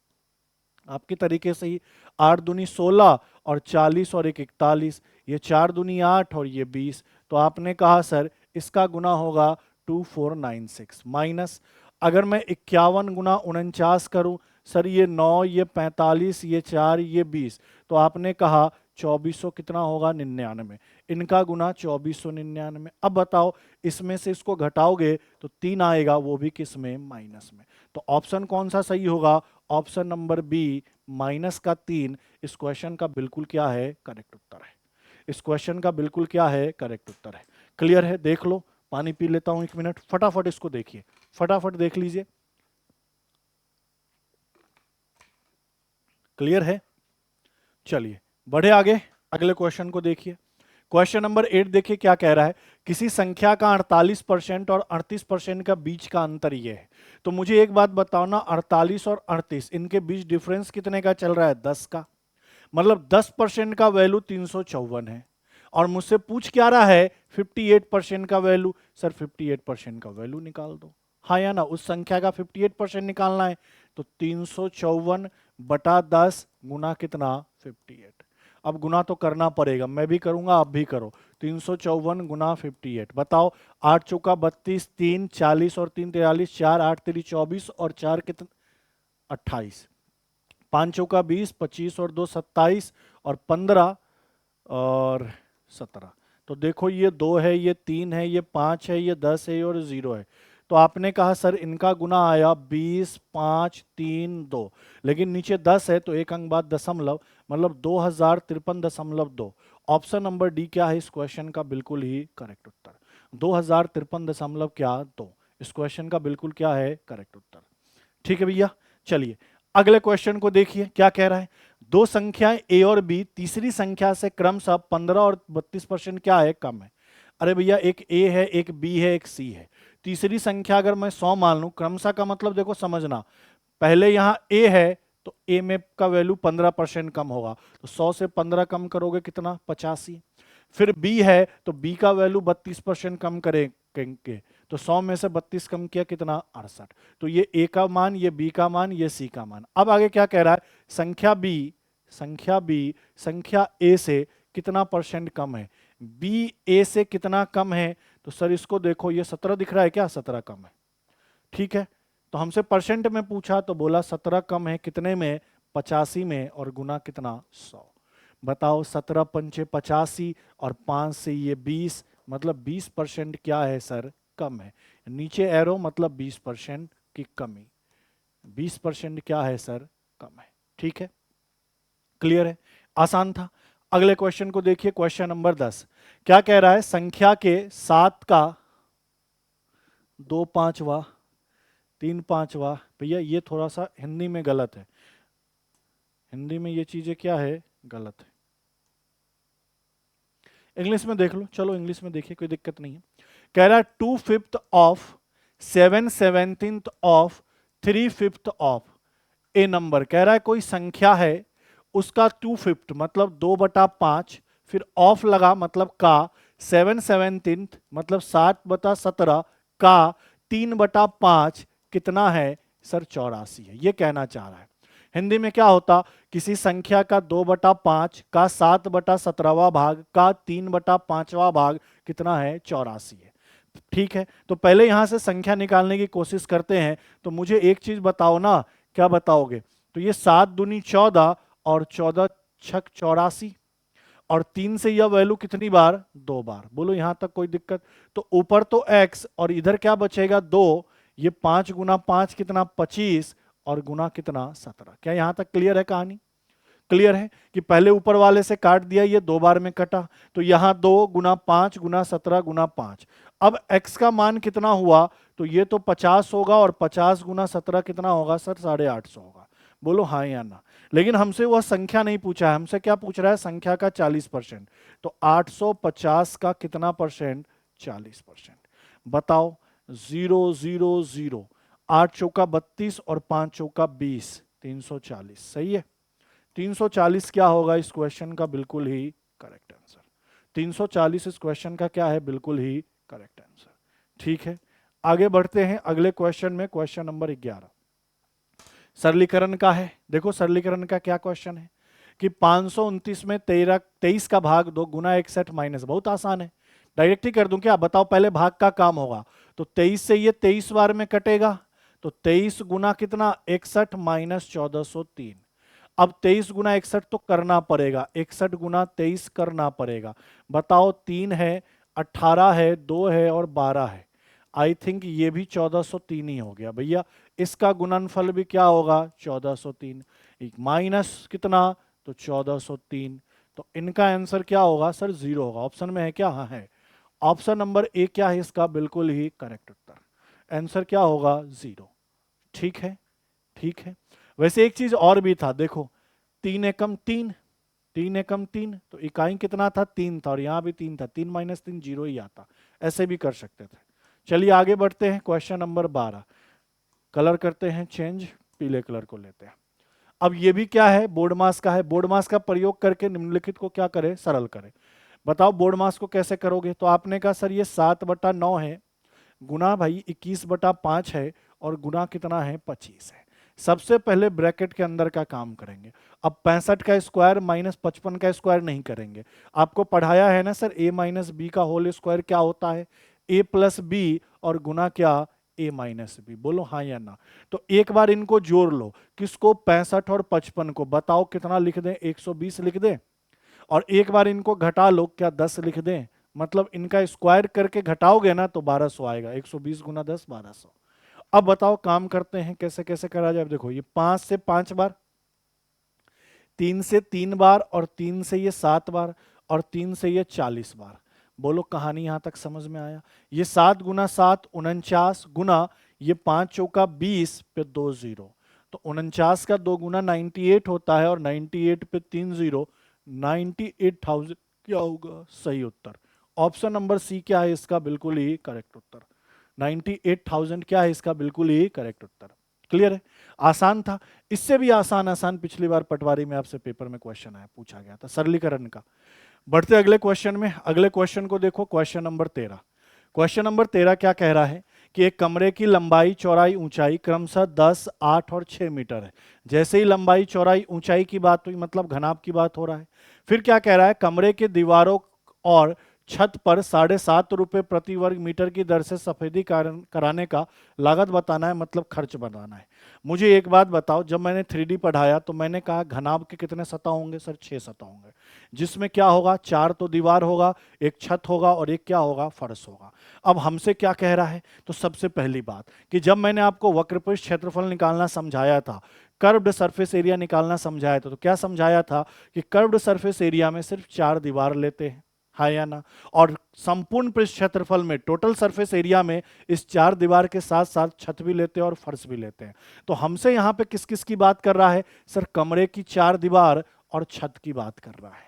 आपके तरीके से ही 8 दूनी 16 और 40 और 1 41, ये 4 दूनी 8 और ये 20। तो आपने कहा सर इसका गुना होगा 2496, माइनस अगर मैं 51 गुना 49 करूं, सर ये 9 ये 45 ये 4 ये 20, तो आपने कहा 2400 कितना होगा 99, इनका गुना 2499। अब बताओ इसमें से इसको घटाओगे तो 3 आएगा, वो भी किस में माइनस में। तो ऑप्शन कौन सा सही होगा, ऑप्शन नंबर बी माइनस का 3 इस क्वेश्चन का बिल्कुल क्या है करेक्ट उत्तर है। इस क्वेश्चन का बिल्कुल क्या है करेक्ट उत्तर है। क्लियर है, देख लो, पानी पी लेता हूं 1 मिनट, फटाफट इसको देखिए, फटाफट देख लीजिए। क्लियर है, चलिए बढ़े आगे, अगले क्वेश्चन को देखिए। क्वेश्चन नंबर 8 देखिए क्या कह रहा है, किसी संख्या का 48% और 38% का बीच का अंतर ये है। तो मुझे एक बात बताओ ना, 48 और 38 इनके बीच डिफरेंस कितने का चल रहा है 10 का, मतलब 10% का वैल्यू 354 है, और मुझसे पूछ क्या रहा है 58% का वैल्यू। सर 58% का वैल्यू निकाल दो, हाँ या ना, उस संख्या का 58% निकालना है। तो 354 बटा 10 गुना कितना 58। अब गुना तो करना पड़ेगा, मैं भी करूंगा आप भी करो। 354 गुना 58, बताओ 8 चौका 32, 3 40 और 3 43, 4 8 3 24 और 4 कितना 28, 5 चौका 20, 25 और 2 27 और 15 और 17। तो देखो ये 2 है, ये 3 है, ये 5 है, ये 10 है और 0 है। तो आपने कहा सर इनका गुना आया 20 5 3 2, लेकिन नीचे 10 है तो एक अंक बाद दशमलव, मतलब 2053.2। ऑप्शन नंबर डी क्या है इस क्वेश्चन का बिल्कुल ही करेक्ट उत्तर। 2053 क्या 2। इस क्वेश्चन का बिल्कुल क्या है करेक्ट उत्तर। ठीक है भैया, चलिए अगले क्वेश्चन को देखिए क्या कह रहा है। दो संख्याएं ए और बी तीसरी संख्या से क्रमशः 15 और 32% क्या है कम है। अरे भैया एक ए है, एक बी है, एक सी है। तीसरी संख्या अगर मैं 100 मान लूं, क्रमशः का मतलब देखो समझना, पहले यहां ए है तो ए में का वैल्यू 15% कम होगा, तो 100 से 15 कम करोगे कितना 85। फिर बी है तो बी का वैल्यू 32% कम करेंगे, तो 100 में से 32 कम किया कितना 68। तो ये ए का मान, ये बी का मान, ये सी का मान। अब आगे क्या कह रहा है, संख्या ए से कितना परसेंट कम है। बी ए से कितना कम है, तो सर इसको देखो, ये 17 दिख रहा है क्या, 17 कम है। ठीक है, तो हमसे परसेंट में पूछा तो बोला 17 कम है कितने में, 85 में, और गुना कितना 100। बताओ 17 पंचे 85 और 5 से ये 20, मतलब 20% क्या है सर कम है। नीचे एरो मतलब 20% की कमी, 20% क्या है सर कम है। ठीक है, क्लियर है, आसान था। अगले क्वेश्चन को देखिए, क्वेश्चन नंबर 10 क्या कह रहा है, संख्या के 7 का 2/5 3/5। भैया ये थोड़ा सा हिंदी में गलत है, हिंदी में ये चीजें क्या है गलत है। इंग्लिश में देख लो, चलो इंग्लिश में देखिए, कोई दिक्कत नहीं है। कह रहा है 2/5 of 7/17 of 3/5 of A number. कह रहा है कोई संख्या है, उसका 2/5 मतलब 2/5, फिर ऑफ लगा मतलब का, 7/17 मतलब 7/17 का 3/5 कितना है सर 84 है। ये कहना चाह रहा है। हिंदी में क्या होता, किसी संख्या का 2/5 का 7/17वां भाग का 3/5वां भाग कितना है 84 है। ठीक है, तो पहले यहां से संख्या निकालने की कोशिश करते हैं। तो मुझे एक चीज बताओ ना, क्या बताओगे, तो ये 7 दूनी 14 और 14 छक 84, और 3 से यह वैल्यू कितनी बार 2 बार। बोलो यहां तक कोई दिक्कत। तो ऊपर तो x और इधर क्या बचेगा 2, ये 5 गुना 5 कितना 25 और गुना कितना 17। क्या यहां तक क्लियर है कहानी, क्लियर है कि पहले ऊपर वाले से काट दिया, ये 2 बार में कटा, तो यहां 2 गुना 5 गुना 17 गुना 5। अब x का मान कितना हुआ, तो ये तो 50 होगा, और 50 गुना 17 कितना होगा सर 850 होगा। बोलो हाँ या ना। लेकिन हमसे वह संख्या नहीं पूछा है, हमसे क्या पूछ रहा है, संख्या का 40%। तो 850 का कितना परसेंट 40%। बताओ 0 0 0, 8 चौका 32 और 5 चौका 20, 340 सही है। 340 क्या होगा इस क्वेश्चन का बिल्कुल ही करेक्ट आंसर। 340 इस क्वेश्चन का क्या है बिल्कुल ही करेक्ट आंसर। ठीक है, आगे बढ़ते हैं अगले क्वेश्चन में, क्वेश्चन नंबर 11 सरलीकरण का है। देखो सरलीकरण का क्या क्वेश्चन है कि 529 में 23 का भाग 2 गुना 61 माइनस, बहुत आसान है, डायरेक्ट ही कर दूं क्या, बताओ पहले भाग का काम होगा। तो 23 से ये 23 बार में कटेगा, तो 23 गुना कितना 61 माइनस 1403। अब 23 गुना 61 तो करना पड़ेगा, 61 गुना 23 करना पड़ेगा। बताओ 3 है, 18 है, 2 है और 12 है। आई थिंक ये भी 1403 ही हो गया भैया। इसका गुणनफल भी क्या होगा 1403, माइनस कितना तो 1403। तो इनका आंसर क्या होगा सर 0 होगा। ऑप्शन में है क्या, हाँ है। ऑप्शन नंबर ए क्या है इसका बिल्कुल ही करेक्ट उत्तर। आंसर क्या होगा 0। ठीक है, ठीक है। वैसे एक चीज और भी था, देखो 3 एकम 3, 3 एकम 3, तो इकाई कितना था 3 था, और यहां भी 3 था, 3 माइनस 3 0 ही आता। ऐसे भी कर सकते थे। चलिए आगे बढ़ते हैं, क्वेश्चन नंबर 12 कलर करते हैं चेंज, पीले कलर को लेते हैं। अब ये भी क्या है बोर्ड मास का है, बोर्ड मास का प्रयोग करके निम्नलिखित को क्या करें सरल करें। बताओ बोर्ड मास को कैसे करोगे, तो आपने कहा सर ये 7/9 है, गुना भाई 21/5 है, और गुना कितना है 25 है। सबसे पहले ब्रैकेट के अंदर का काम करेंगे। अब 65 का स्क्वायर माइनस 55 का स्क्वायर नहीं करेंगे। आपको पढ़ाया है ना सर a माइनस बी का होल स्क्वायर क्या होता है, a प्लस बी और गुना क्या a माइनस बी। बोलो हाँ या ना। तो एक बार इनको जोड़ लो, किसको 65 और 55 को, बताओ कितना लिख दें 120 लिख दें। और एक बार इनको घटा लो, क्या 10 लिख दें, मतलब इनका स्क्वायर करके घटाओगे ना तो 1200 आएगा, 120 गुना 10 1200। अब बताओ काम करते हैं कैसे कैसे करा जाए। देखो ये 5 से 5 बार, 3 से 3 बार, और 3 से ये 7 बार, और 3 से ये 40 बार। बोलो कहानी यहां तक समझ में आया? ये 7 गुना 7 49 गुना ये 5 चौका 20 पे 2 जीरो, तो 49 का 2 गुना 98 होता है और 98 पे 3 जीरो, 98,000 क्या होगा सही उत्तर। ऑप्शन नंबर सी क्या है इसका बिल्कुल ही करेक्ट उत्तर। 98,000 क्या है इसका बिल्कुल ही करेक्ट उत्तर। क्लियर है? आसान था। इससे भी आसान आसान पिछली बार पटवारी में आपसे पेपर में क्वेश्चन आया, पूछा गया था सरलीकरण का। बढ़ते अगले क्वेश्चन में। अगले क्वेश्चन को देखो, क्वेश्चन नंबर 13। क्वेश्चन नंबर 13 क्या कह रहा है कि एक कमरे की लंबाई चौड़ाई ऊंचाई क्रमशः 10, 8 और 6 मीटर है। जैसे ही लंबाई चौड़ाई ऊंचाई की बात हुई मतलब घनाभ की बात हो रहा है। फिर क्या कह रहा है, कमरे के दीवारों और छत पर 7.5 रुपए प्रति वर्ग मीटर की दर से सफेदी कराने का लागत बताना है, मतलब खर्च बताना है। मुझे एक बात बताओ, जब मैंने 3D पढ़ाया तो मैंने कहा घनाभ के कितने सतह होंगे सर? 6 सतह होंगे, जिसमें क्या होगा, 4 तो दीवार होगा, एक छत होगा और एक क्या होगा, फर्श होगा। अब हमसे क्या कह रहा है, तो सबसे पहली बात कि जब मैंने आपको वक्रपृष्ठ क्षेत्रफल निकालना समझाया था, कर्व्ड सरफेस एरिया निकालना समझाया था, तो क्या समझाया था कि कर्व्ड सरफेस एरिया में सिर्फ 4 दीवार लेते हैं, हाँ या ना? और संपूर्ण पृष्ठ क्षेत्रफल में टोटल सरफेस एरिया में इस 4 दीवार के साथ साथ छत भी लेते हैं और फर्श भी लेते हैं। तो हमसे यहां पे किस किस की बात कर रहा है सर? कमरे की 4 दीवार और छत की बात कर रहा है।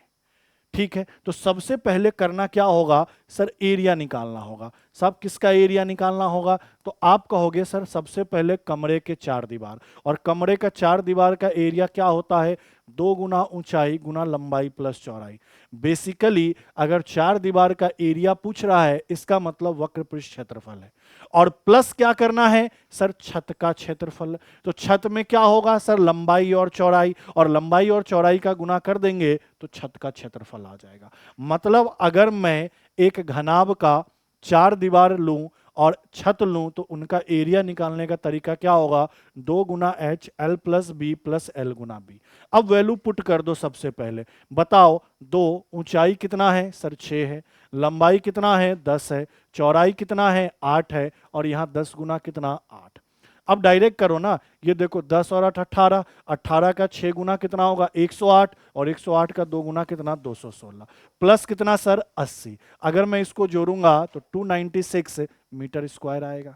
ठीक है, तो सबसे पहले करना क्या होगा सर? एरिया निकालना होगा। सब किसका एरिया निकालना होगा? तो आप कहोगे सर सबसे पहले कमरे के 4 दीवार, और कमरे का 4 दीवार का एरिया क्या होता है? 2 गुना ऊंचाई गुना लंबाई प्लस चौड़ाई। बेसिकली अगर 4 दीवार का एरिया पूछ रहा है इसका मतलब वक्रपृष्ठ क्षेत्रफल है। और प्लस क्या करना है सर? छत का क्षेत्रफल। तो छत में क्या होगा सर? लंबाई और चौड़ाई, और लंबाई और चौड़ाई का गुना कर देंगे तो छत का क्षेत्रफल आ जाएगा। मतलब अगर मैं एक घनाभ का 4 दीवार लूं और छत लूं तो उनका एरिया निकालने का तरीका क्या होगा? 2 गुना H L plus B plus L गुना बी। अब वैल्यू पुट कर दो सबसे पहले। बताओ, 2 ऊंचाई कितना है सर? 6 है। लंबाई कितना है? 10 है। चौड़ाई कितना है? 8 है। और यहां 10 गुना कितना? 8। अब डायरेक्ट करो ना, ये देखो 10 और 8 18, 18 का 6 गुना कितना होगा? 108, और 108 का 2 गुना कितना? 216, प्लस कितना सर? 80। अगर मैं इसको जोड़ूंगा तो 296 मीटर स्क्वायर आएगा।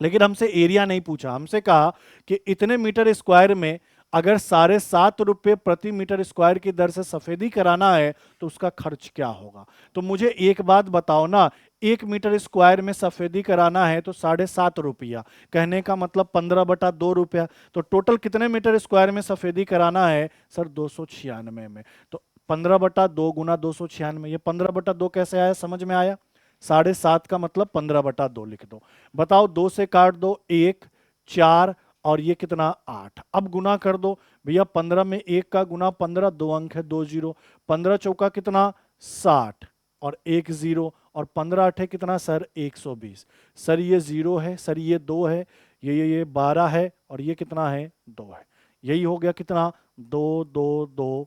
लेकिन हमसे एरिया नहीं पूछा, हमसे कहा कि इतने मीटर स्क्वायर में अगर 7.5 रुपए प्रति मीटर स्क्वायर की दर से सफेदी कराना है तो उसका खर्च क्या होगा? तो मुझे एक बात बताओ ना, 1 मीटर स्क्वायर में सफेदी कराना है तो 7.5 रुपया, कहने का मतलब 15/2 रुपया। तो टोटल कितने मीटर स्क्वायर में सफेदी कराना है सर? 296 में। तो 15/2 गुना 296, ये 15/2 कैसे आया, समझ में आया? 7.5 का मतलब 15/2 लिख दो। बताओ, 2 से काट दो, 1 4 और ये कितना? 8। अब गुना कर दो भैया, 15 में 1 का गुना 15, 2 अंक है, 2 जीरो। 15 चौका कितना? 60 और 1 जीरो, और 15 अठे कितना सर? 120। सर ये 0 है, सर ये 2 है, ये 12 है, और ये कितना है? 2 है। यही हो गया कितना? 2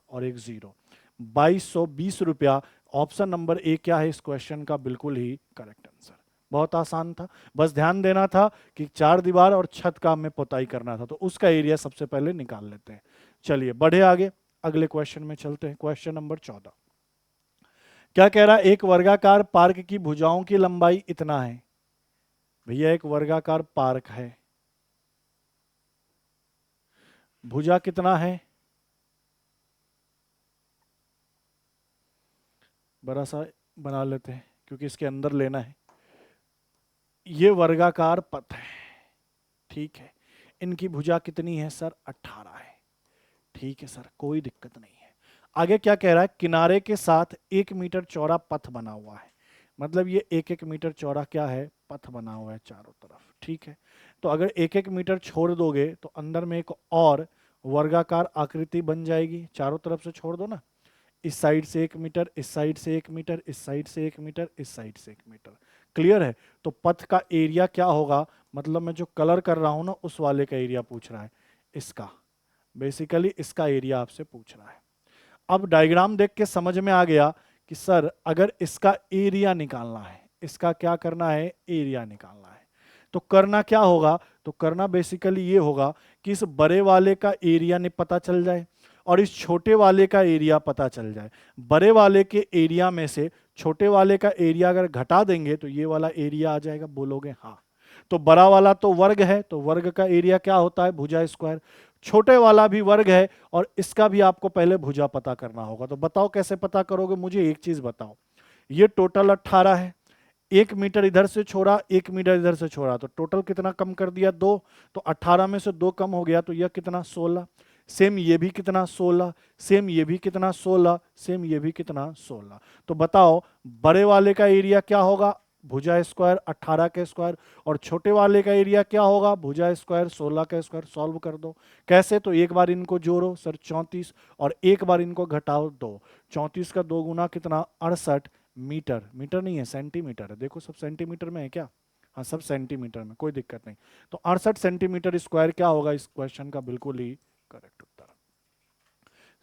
और 1 जीरो, 2220 रुपया। ऑप्शन नंबर ए क्या है इस क्वेश्चन का बिल्कुल ही करेक्ट आंसर। बहुत आसान था, बस ध्यान देना था कि 4 दीवार और छत का हमें पुताई करना था, तो उसका एरिया सबसे पहले निकाल लेते हैं। चलिए बढ़े आगे, अगले क्वेश्चन में चलते हैं। क्वेश्चन नंबर 14 क्या कह रहा है? एक वर्गाकार पार्क की भुजाओं की लंबाई इतना है। भैया एक वर्गाकार पार्क है, भुजा कितना है? बड़ा सा बना लेते हैं क्योंकि इसके अंदर लेना है। ये वर्गाकार पथ है, ठीक है। इनकी भुजा कितनी है सर? 18 है। ठीक है सर, कोई दिक्कत नहीं है। आगे क्या कह रहा है? किनारे के साथ 1 मीटर चौड़ा पथ बना हुआ है। मतलब ये 1-1 मीटर चौड़ा क्या है? पथ बना हुआ है चारों तरफ। ठीक है, तो अगर 1-1 मीटर छोड़ दोगे तो अंदर में एक और वर्गाकार आकृति बन जाएगी। चारों तरफ से छोड़ दो ना, इस साइड से 1 मीटर, इस साइड से 1 मीटर, इस साइड से 1 मीटर, इस साइड से 1 मीटर। क्लियर है? तो पथ का एरिया क्या होगा? मतलब मैं जो कलर कर रहा हूं ना उस वाले का एरिया पूछ रहा है, इसका। बेसिकली इसका एरिया आपसे पूछ रहा है। अब डायग्राम देख के समझ में आ गया कि सर अगर इसका एरिया निकालना है, इसका क्या करना है? एरिया निकालना है। तो करना क्या होगा? तो करना बेसिकली ये होगा कि इस बड़े वाले का एरिया नहीं पता चल जाए, और इस छोटे वाले का एरिया पता चल जाए। बड़े वाले के एरिया में से छोटे वाले का एरिया अगर घटा देंगे तो ये वाला एरिया आ जाएगा, बोलोगे हाँ। तो बड़ा वाला तो वर्ग है, तो वर्ग का एरिया क्या होता है, भुजा स्क्वायर। छोटे वाला भी वर्ग है और इसका भी आपको पहले भुजा पता करना होगा। तो बताओ कैसे पता करोगे, मुझे एक चीज बताओ। ये टोटल 18 है, 1 मीटर इधर से छोड़ा, 1 मीटर इधर से छोड़ा, तो टोटल कितना कम कर दिया, 2। तो 18 में से 2 कम हो गया तो यह कितना, 16। सेम ये भी कितना, 16। सेम ये भी कितना, 16। सेम ये भी कितना, 16। तो बताओ बड़े वाले का एरिया क्या होगा, भुजा स्क्वायर 18 के स्क्वायर, और छोटे वाले का एरिया क्या होगा, भुजा स्क्वायर 16 का स्क्वायर। सॉल्व कर दो। कैसे, तो एक बार इनको जोड़ो सर 34, और एक बार इनको घटाओ 2। 34 का 2 गुना कितना, 68 मीटर। मीटर नहीं है, सेंटीमीटर है। देखो सब सेंटीमीटर में है क्या, हाँ सब सेंटीमीटर में, कोई दिक्कत नहीं। तो 68 सेंटीमीटर स्क्वायर क्या होगा इस क्वेश्चन का बिल्कुल ही करेक्ट उत्तर।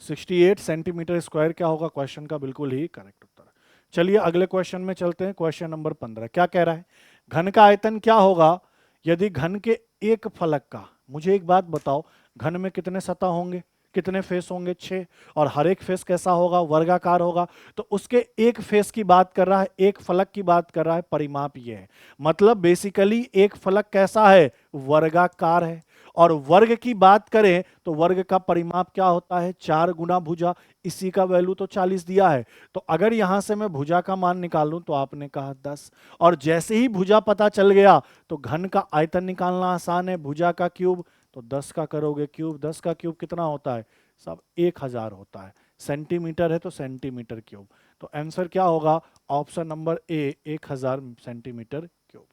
68 सेंटीमीटर स्क्वायर क्या होगा क्वेश्चन का बिल्कुल ही करेक्ट उत्तर। चलिए अगले क्वेश्चन में चलते हैं। क्वेश्चन नंबर 15 क्या कह रहा है, घन का आयतन क्या होगा यदि घन के एक फलक का, मुझे एक बात बताओ, घन में कितने सतह होंगे, कितने फेस होंगे, 6, और हर एक फेस कैसा होगा, वर्गाकार होगा। तो उसके एक फेस की बात कर रहा है, एक फलक की बात कर रहा है, परिमाप ये है। मतलब बेसिकली एक फलक कैसा है, वर्गाकार है। और वर्ग की बात करें तो वर्ग का परिमाप क्या होता है, 4 गुना भुजा। इसी का वैल्यू तो 40 दिया है। तो अगर यहां से मैं भुजा का मान निकालूं तो आपने कहा 10, और जैसे ही भुजा पता चल गया तो घन का आयतन निकालना आसान है, भुजा का क्यूब। तो 10 का करोगे क्यूब, 10 का क्यूब कितना होता है सब, 1000 होता है। सेंटीमीटर है तो सेंटीमीटर क्यूब। तो आंसर क्या होगा, option number A, 1000 centimetre cube.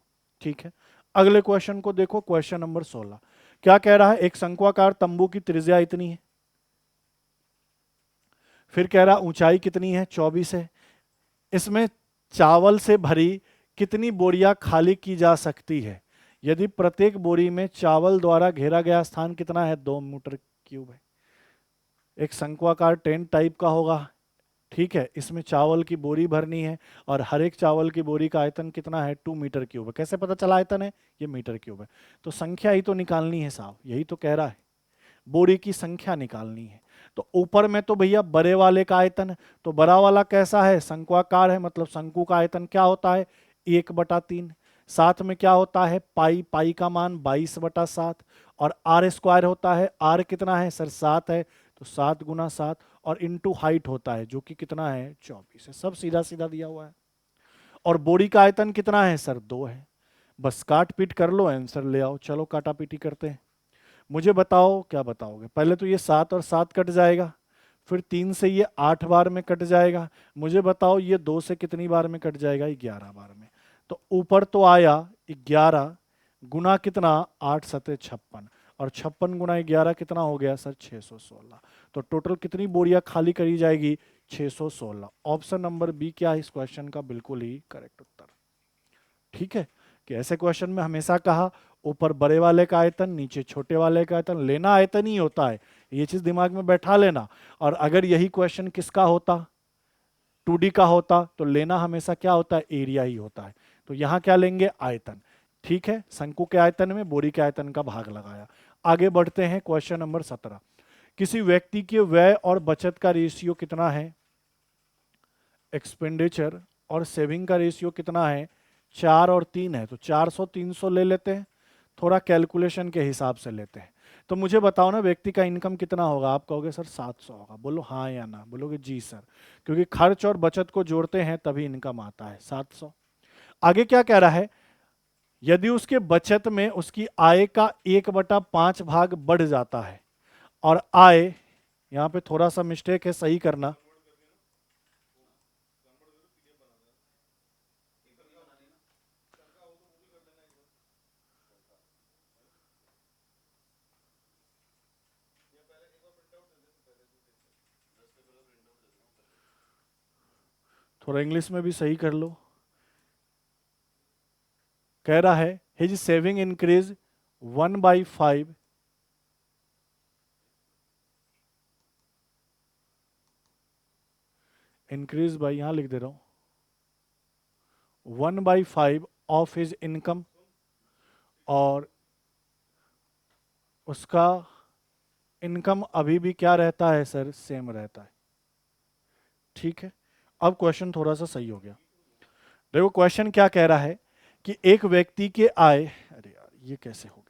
ठीक है, अगले क्वेश्चन को देखो, क्वेश्चन नंबर 16 क्या कह रहा है, एक शंक्वाकार तंबू की त्रिज्या इतनी है, फिर कह रहा ऊंचाई कितनी है, 24 है। इसमें चावल से भरी कितनी बोरियां खाली की जा सकती है यदि प्रत्येक बोरी में चावल द्वारा घेरा गया स्थान कितना है, 2 मीटर क्यूब है। एक शंक्वाकार टेंट टाइप का होगा, ठीक है। इसमें चावल की बोरी भरनी है और हर एक चावल की बोरी का आयतन कितना है, 2 मीटर क्यूब है। कैसे पता चला आयतन है, ये मीटर क्यूब है। तो संख्या ही तो निकालनी है साहब, यही तो कह रहा है, बोरी की संख्या निकालनी है। तो ऊपर में तो भैया बड़े वाले का आयतन है, तो बड़ा वाला कैसा है, शंक्वाकार है, मतलब शंकु का आयतन क्या होता है, 1/3। साथ में क्या होता है, पाई, पाई का मान 22/7, और आर स्क्वायर होता है, आर कितना है सर, 7 है, तो 7 गुना 7, और इंटू हाइट होता है जो कि कितना है, 24 है। सब सीधा सीधा दिया हुआ है। और बोरी का आयतन कितना है सर, 2 है। बस काट पीट कर लो, आंसर ले आओ। चलो काटा पीटी करते हैं। मुझे बताओ क्या बताओगे, पहले तो ये 7 और 7 कट जाएगा, फिर 3 से ये 8 बार में कट जाएगा। मुझे बताओ ये 2 से कितनी बार में कट जाएगा, 11 बार में। तो ऊपर तो आया 11 गुना कितना, 8 सते 56, और 56 गुना 11 कितना हो गया सर, 616। तो टोटल कितनी बोरियां खाली करी जाएगी, 616। ऑप्शन नंबर बी क्या है इस क्वेश्चन का बिल्कुल ही करेक्ट उत्तर। ठीक है, कि ऐसे क्वेश्चन में हमेशा कहा ऊपर बड़े वाले का आयतन, नीचे छोटे वाले का आयतन, लेना आयतन ही होता है, ये चीज दिमाग में बैठा लेना। और अगर यही क्वेश्चन किसका होता, 2D का होता, तो लेना हमेशा क्या होता है, एरिया ही होता है। तो यहां क्या लेंगे, आयतन। ठीक है, शंकु के आयतन में बोरी के आयतन का भाग लगाया। आगे बढ़ते हैं, क्वेश्चन नंबर 17, किसी व्यक्ति के व्यय और बचत का रेशियो कितना है, एक्सपेंडिचर और सेविंग का रेशियो कितना है, 4 और 3 है। तो 400 300 ले लेते हैं, थोड़ा कैलकुलेशन के हिसाब से लेते हैं। तो मुझे बताओ ना, व्यक्ति का इनकम कितना होगा, आप कहोगे सर 700 होगा, बोलो हाँ या ना, बोलोगे जी सर, क्योंकि खर्च और बचत को जोड़ते हैं तभी इनकम आता है 700। आगे क्या कह रहा है, यदि उसके बचत में उसकी आय का 1/5 भाग बढ़ जाता है, और आय, यहां पे थोड़ा सा मिस्टेक है, सही करना। थोड़ा इंग्लिश में भी सही कर लो। कह रहा है his saving increase 1/5 increase by, यहां लिख दे रहा हूं, 1/5 ऑफ हिज इनकम, और उसका इनकम अभी भी क्या रहता है सर, सेम रहता है। ठीक है, अब क्वेश्चन थोड़ा सा सही हो गया। देखो क्वेश्चन क्या कह रहा है कि एक व्यक्ति के आय, अरे यार ये कैसे हो गया,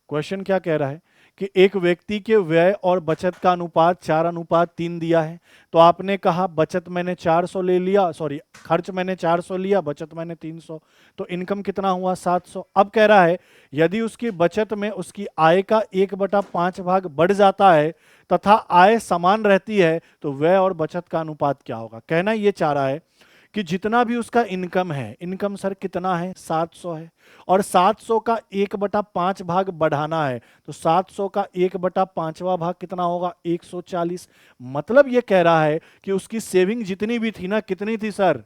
क्वेश्चन क्या कह रहा है कि एक व्यक्ति के व्यय और बचत का अनुपात 4:3 दिया है। तो आपने कहा बचत मैंने 400 ले लिया, सॉरी खर्च मैंने 400 लिया, बचत मैंने 300, तो इनकम कितना हुआ 700। अब कह रहा है यदि उसकी बचत में उसकी आय का 1/5 भाग बढ़ जाता है तथा आय समान रहती है तो व्यय और बचत का अनुपात क्या होगा। कहना ये चाह रहा है कि जितना भी उसका इनकम है, इनकम सर कितना है 700 है, और 700 का 1/5 भाग बढ़ाना है, तो 700 का 1/5वां भाग कितना होगा 140। मतलब ये कह रहा है कि उसकी सेविंग जितनी भी थी ना, कितनी थी सर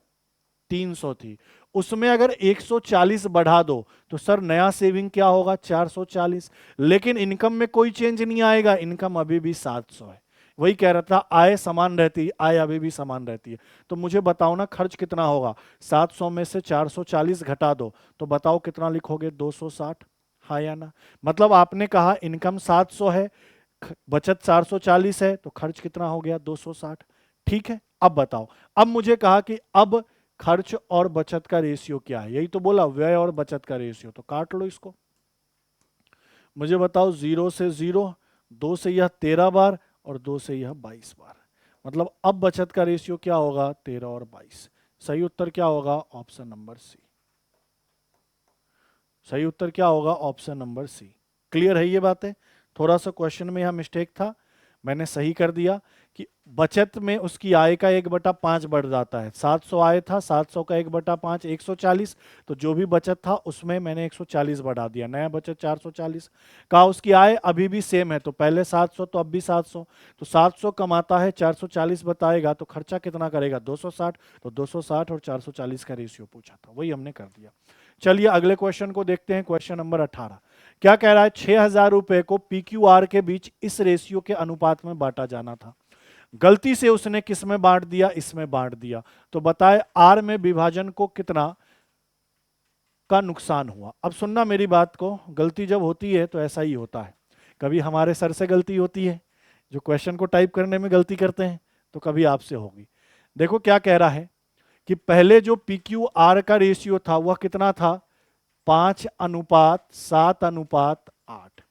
300 थी, उसमें अगर 140 बढ़ा दो तो सर नया सेविंग क्या होगा 440। लेकिन इनकम में कोई चेंज नहीं आएगा, इनकम अभी भी 700 है। वही कह रहा था आय समान रहती है, आय अभी भी समान रहती है। तो मुझे बताओ ना खर्च कितना होगा, 700 में से 440 घटा दो तो बताओ कितना लिखोगे 260, हाँ या ना। मतलब आपने कहा इनकम 700 है, बचत 440 है, तो खर्च कितना हो गया 260। ठीक है, अब बताओ, अब मुझे कहा कि अब खर्च और बचत का रेशियो क्या है, यही तो बोला व्यय और बचत का रेशियो, तो काट लो इसको। मुझे बताओ 0 से 0, 2 से यह 13 बार और 2 से यह 22 बार। मतलब अब बचत का रेशियो क्या होगा 13 और 22। सही उत्तर क्या होगा ऑप्शन नंबर सी। सही उत्तर क्या होगा ऑप्शन नंबर सी। क्लियर है ये बातें। थोड़ा सा क्वेश्चन में यह मिस्टेक था, मैंने सही कर दिया कि बचत में उसकी आय का 1/5 बढ़ जाता है। 700 आय था, 700 का 1/5 140, तो जो भी बचत था उसमें मैंने 140 बढ़ा दिया, नया बचत 440। कहा उसकी आय अभी भी सेम है, तो पहले 700 तो अब भी 700, तो 700 कमाता है 440 बताएगा, तो खर्चा कितना करेगा 260, तो 260 और 440 का रेशियो पूछा था, वही हमने कर दिया। चलिए अगले क्वेश्चन को देखते हैं, क्वेश्चन नंबर 18। क्या कह रहा है 6,000 रुपए को PQR के बीच इस रेशियो के अनुपात में बांटा जाना था। गलती से उसने किस में बांट दिया, इसमें बांट दिया, तो बताए आर में विभाजन को कितना का नुकसान हुआ। अब सुनना मेरी बात को, गलती जब होती है तो ऐसा ही होता है। कभी हमारे सर से गलती होती है, जो क्वेश्चन को टाइप करने में गलती करते हैं, तो कभी आपसे होगी। देखो क्या कह रहा है कि पहले जो PQR का रेशियो था वह कितना था 5:7:8,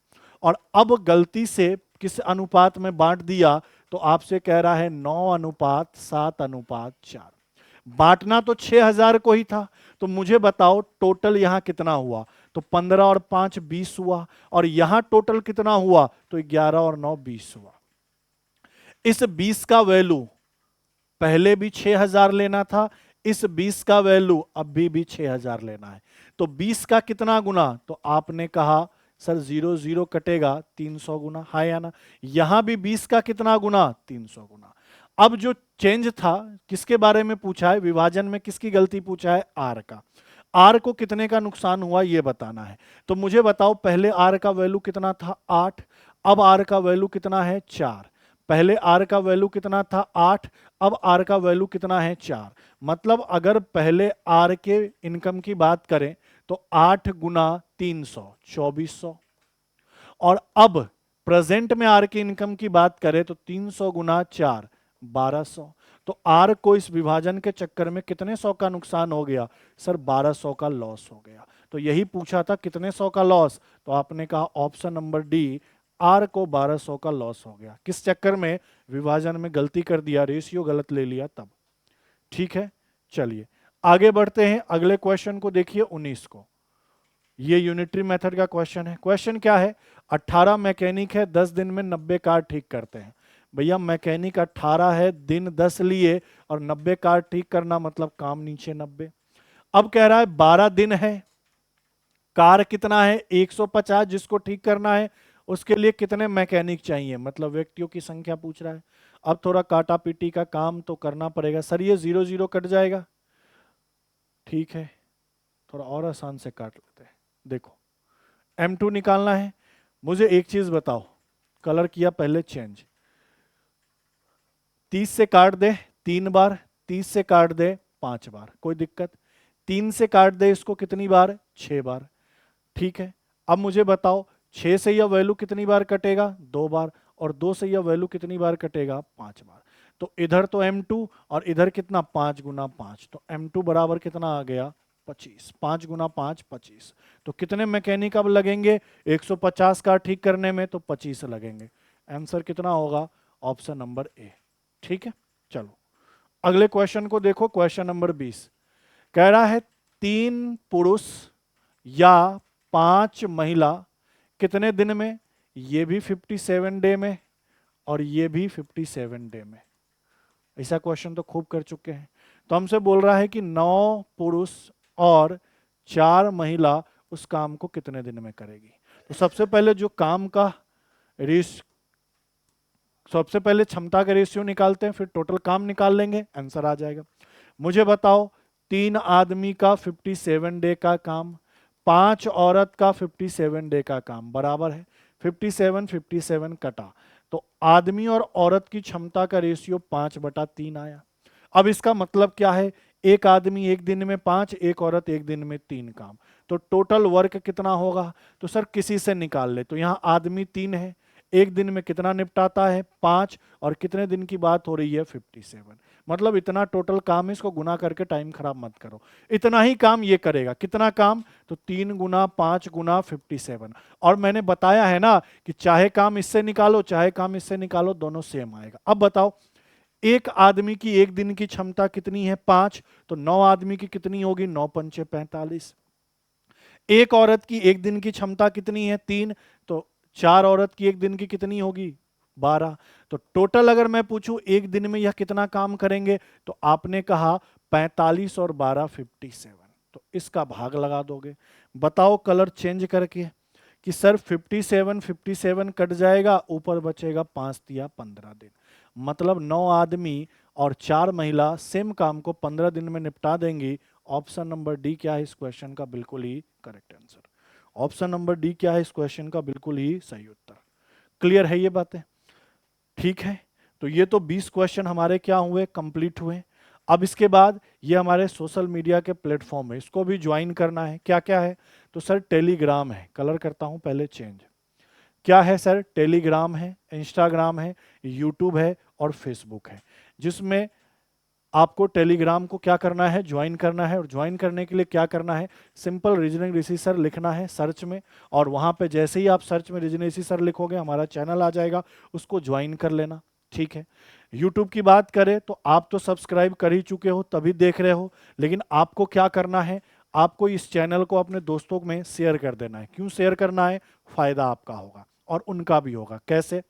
और अब गलती से किस अनुपात में बांट दिया, तो आपसे कह रहा है 9:7:4। बांटना तो 6,000 को ही था, तो मुझे बताओ टोटल यहां कितना हुआ, तो 15 और 5 20 हुआ, और यहां टोटल कितना हुआ, तो 11 और 9 20 हुआ। इस 20 का वैल्यू पहले भी 6,000 लेना था, इस 20 का वैल्यू अभी भी 6,000 लेना है, तो 20 का कितना गुना, तो आपने कहा सर 0 0 कटेगा 300 गुना, हाँ या ना। यहां भी 20 का कितना गुना 300 गुना। अब जो चेंज था किसके बारे में पूछा है, विभाजन में किसकी गलती पूछा है आर का। आर को कितने का नुकसान हुआ ये बताना है। तो मुझे बताओ पहले आर का वैल्यू कितना था 8, अब आर का वैल्यू कितना है 4। पहले आर का वैल्यू कितना था 8, अब आर का वैल्यू कितना है 4। मतलब अगर पहले आर के इनकम की बात करें तो 8 गुना 300 2400, और अब प्रेजेंट में आर की इनकम की बात करें तो 300 गुना 4 1200। तो आर को इस विभाजन के चक्कर में कितने सौ का नुकसान हो गया सर 1200 का लॉस हो गया। तो यही पूछा था कितने सौ का लॉस, तो आपने कहा ऑप्शन नंबर डी, आर को 1200 का लॉस हो गया। किस चक्कर में, विभाजन में गलती कर दिया, रेशियो गलत ले लिया तब। ठीक है, चलिए आगे बढ़ते हैं, अगले क्वेश्चन को देखिए 19 को। ये यूनिटरी मेथड का क्वेश्चन है। क्वेश्चन क्या है, 18 मैकेनिक है 10 दिन में 90 कार ठीक करते हैं। भैया मैकेनिक 18 है, दिन 10 लिए और 90 कार ठीक करना, मतलब काम नीचे 90। अब कह रहा है 12 दिन है, कार कितना है 150 जिसको ठीक करना है, उसके लिए कितने मैकेनिक चाहिए, मतलब व्यक्तियों की संख्या पूछ रहा है। अब थोड़ा काटा पीटी का काम तो करना पड़ेगा। सर ये 0 0 कट जाएगा, ठीक है थोड़ा और आसान से काट लेते हैं। देखो M2 निकालना है। मुझे एक चीज बताओ, कलर किया पहले चेंज, 30 से काट दे 3 बार, 30 से काट दे 5 बार, कोई दिक्कत। 3 से काट दे इसको कितनी बार, 6 बार। ठीक है, अब मुझे बताओ 6 से यह वैल्यू कितनी बार कटेगा, 2 बार, और 2 से यह वैल्यू कितनी बार कटेगा, 5 बार। तो इधर तो m2 और इधर कितना, 5 गुना 5, तो m2 बराबर कितना आ गया, 25। 5 गुना 5 25। तो कितने मैकेनिक अब लगेंगे 150 कार ठीक करने में, तो 25 लगेंगे। आंसर कितना होगा, ऑप्शन नंबर ए। ठीक है, चलो अगले क्वेश्चन को देखो, क्वेश्चन नंबर 20 कह रहा है 3 पुरुष या 5 महिला कितने दिन में, ये भी 57 डे में और ये भी 57 डे में। ऐसा क्वेश्चन तो खूब कर चुके हैं। तो हमसे बोल रहा है कि 9 पुरुष और 4 महिला उस काम को कितने दिन में करेगी। तो सबसे पहले जो काम का सबसे पहले क्षमता का रेशियो निकालते हैं, फिर टोटल काम निकाल लेंगे, आंसर आ जाएगा। मुझे बताओ 3 आदमी का 57 डे का काम, 5 औरत का 57 डे का काम बराबर है 57 57 कटा, तो आदमी और औरत की क्षमता का रेशियो 5/3 आया। अब इसका मतलब क्या है, एक आदमी एक दिन में 5, एक औरत एक दिन में 3 काम, तो टोटल वर्क कितना होगा। तो सर किसी से निकाल ले, तो यहाँ आदमी 3 है, एक दिन में कितना निपटाता है, 5, और कितने दिन की बात हो रही है, 57, मतलब इतना टोटल काम है। इसको गुना करके टाइम खराब मत करो, इतना ही काम ये करेगा। कितना काम, तो 3 गुना 5 गुना 57। और मैंने बताया है ना कि चाहे काम इससे निकालो चाहे काम इससे निकालो, दोनों सेम आएगा। अब बताओ एक आदमी की एक दिन की क्षमता कितनी है, 5, तो 9 आदमी की कितनी होगी, 9 पंचे 45। एक औरत की एक दिन की क्षमता कितनी है, 3, तो 4 औरत की एक दिन की कितनी होगी, 12। तो टोटल अगर मैं पूछूं एक दिन में यह कितना काम करेंगे, तो आपने कहा 45 और 12 57, तो इसका भाग लगा दोगे। बताओ कलर चेंज करके कि सर 57 57 कट जाएगा, ऊपर बचेगा 5 दिया 15 दिन, मतलब 9 आदमी और 4 महिला सेम काम को 15 दिन में निपटा देंगी। ऑप्शन नंबर डी क्या है इस क्वेश्चन का बिल्कुल ही correct answer. Option number D क्या है इस क्वेश्चन का बिल्कुल ही सही उत्तर। क्लियर है ये बातें, ठीक है। तो ये तो 20 क्वेश्चन हमारे क्या हुए, कंप्लीट हुए। अब इसके बाद ये हमारे सोशल मीडिया के प्लेटफॉर्म है, इसको भी ज्वाइन करना है। क्या क्या है, तो सर टेलीग्राम है, कलर करता हूं पहले चेंज, क्या है सर, टेलीग्राम है, इंस्टाग्राम है, यूट्यूब है और फेसबुक है। जिसमें आपको टेलीग्राम को क्या करना है, ज्वाइन करना है, और ज्वाइन करने के लिए क्या करना है, सिंपल रीजनिंग ऋषि सर लिखना है सर्च में, और वहां पे जैसे ही आप सर्च में रीजनिंग ऋषि सर लिखोगे हमारा चैनल आ जाएगा, उसको ज्वाइन कर लेना। ठीक है, यूट्यूब की बात करें तो आप तो सब्सक्राइब कर ही चुके हो तभी देख रहे हो, लेकिन आपको क्या करना है, आपको इस चैनल को अपने दोस्तों में शेयर कर देना है। क्यों शेयर करना है, फायदा आपका होगा और उनका भी होगा। कैसे,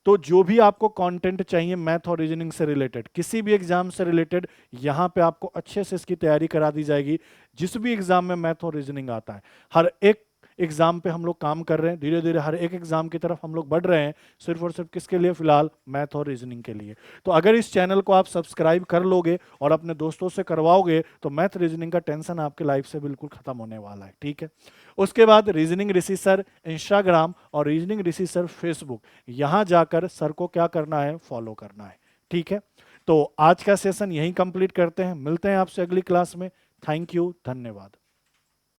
तो जो भी आपको कंटेंट चाहिए मैथ और रीजनिंग से रिलेटेड, किसी भी एग्जाम से रिलेटेड, यहाँ पे आपको अच्छे से इसकी तैयारी करा दी जाएगी। जिस भी एग्जाम में मैथ और रीजनिंग आता है, हर एक एग्जाम पे हम लोग काम कर रहे हैं, धीरे धीरे हर एक एग्जाम की तरफ हम लोग बढ़ रहे हैं, सिर्फ और सिर्फ किसके लिए, फिलहाल मैथ और रीजनिंग के लिए। तो अगर इस चैनल को आप सब्सक्राइब कर लोगे और अपने दोस्तों से करवाओगे तो मैथ रीजनिंग का टेंशन आपके लाइफ से बिल्कुल खत्म होने वाला है। ठीक है, उसके बाद रीजनिंग ऋषि सर इंस्टाग्राम और रीजनिंग ऋषि सर फेसबुक, यहां जाकर सर को क्या करना है, फॉलो करना है। ठीक है, तो आज का सेशन यहीं कंप्लीट करते हैं, मिलते हैं आपसे अगली क्लास में। थैंक यू, धन्यवाद।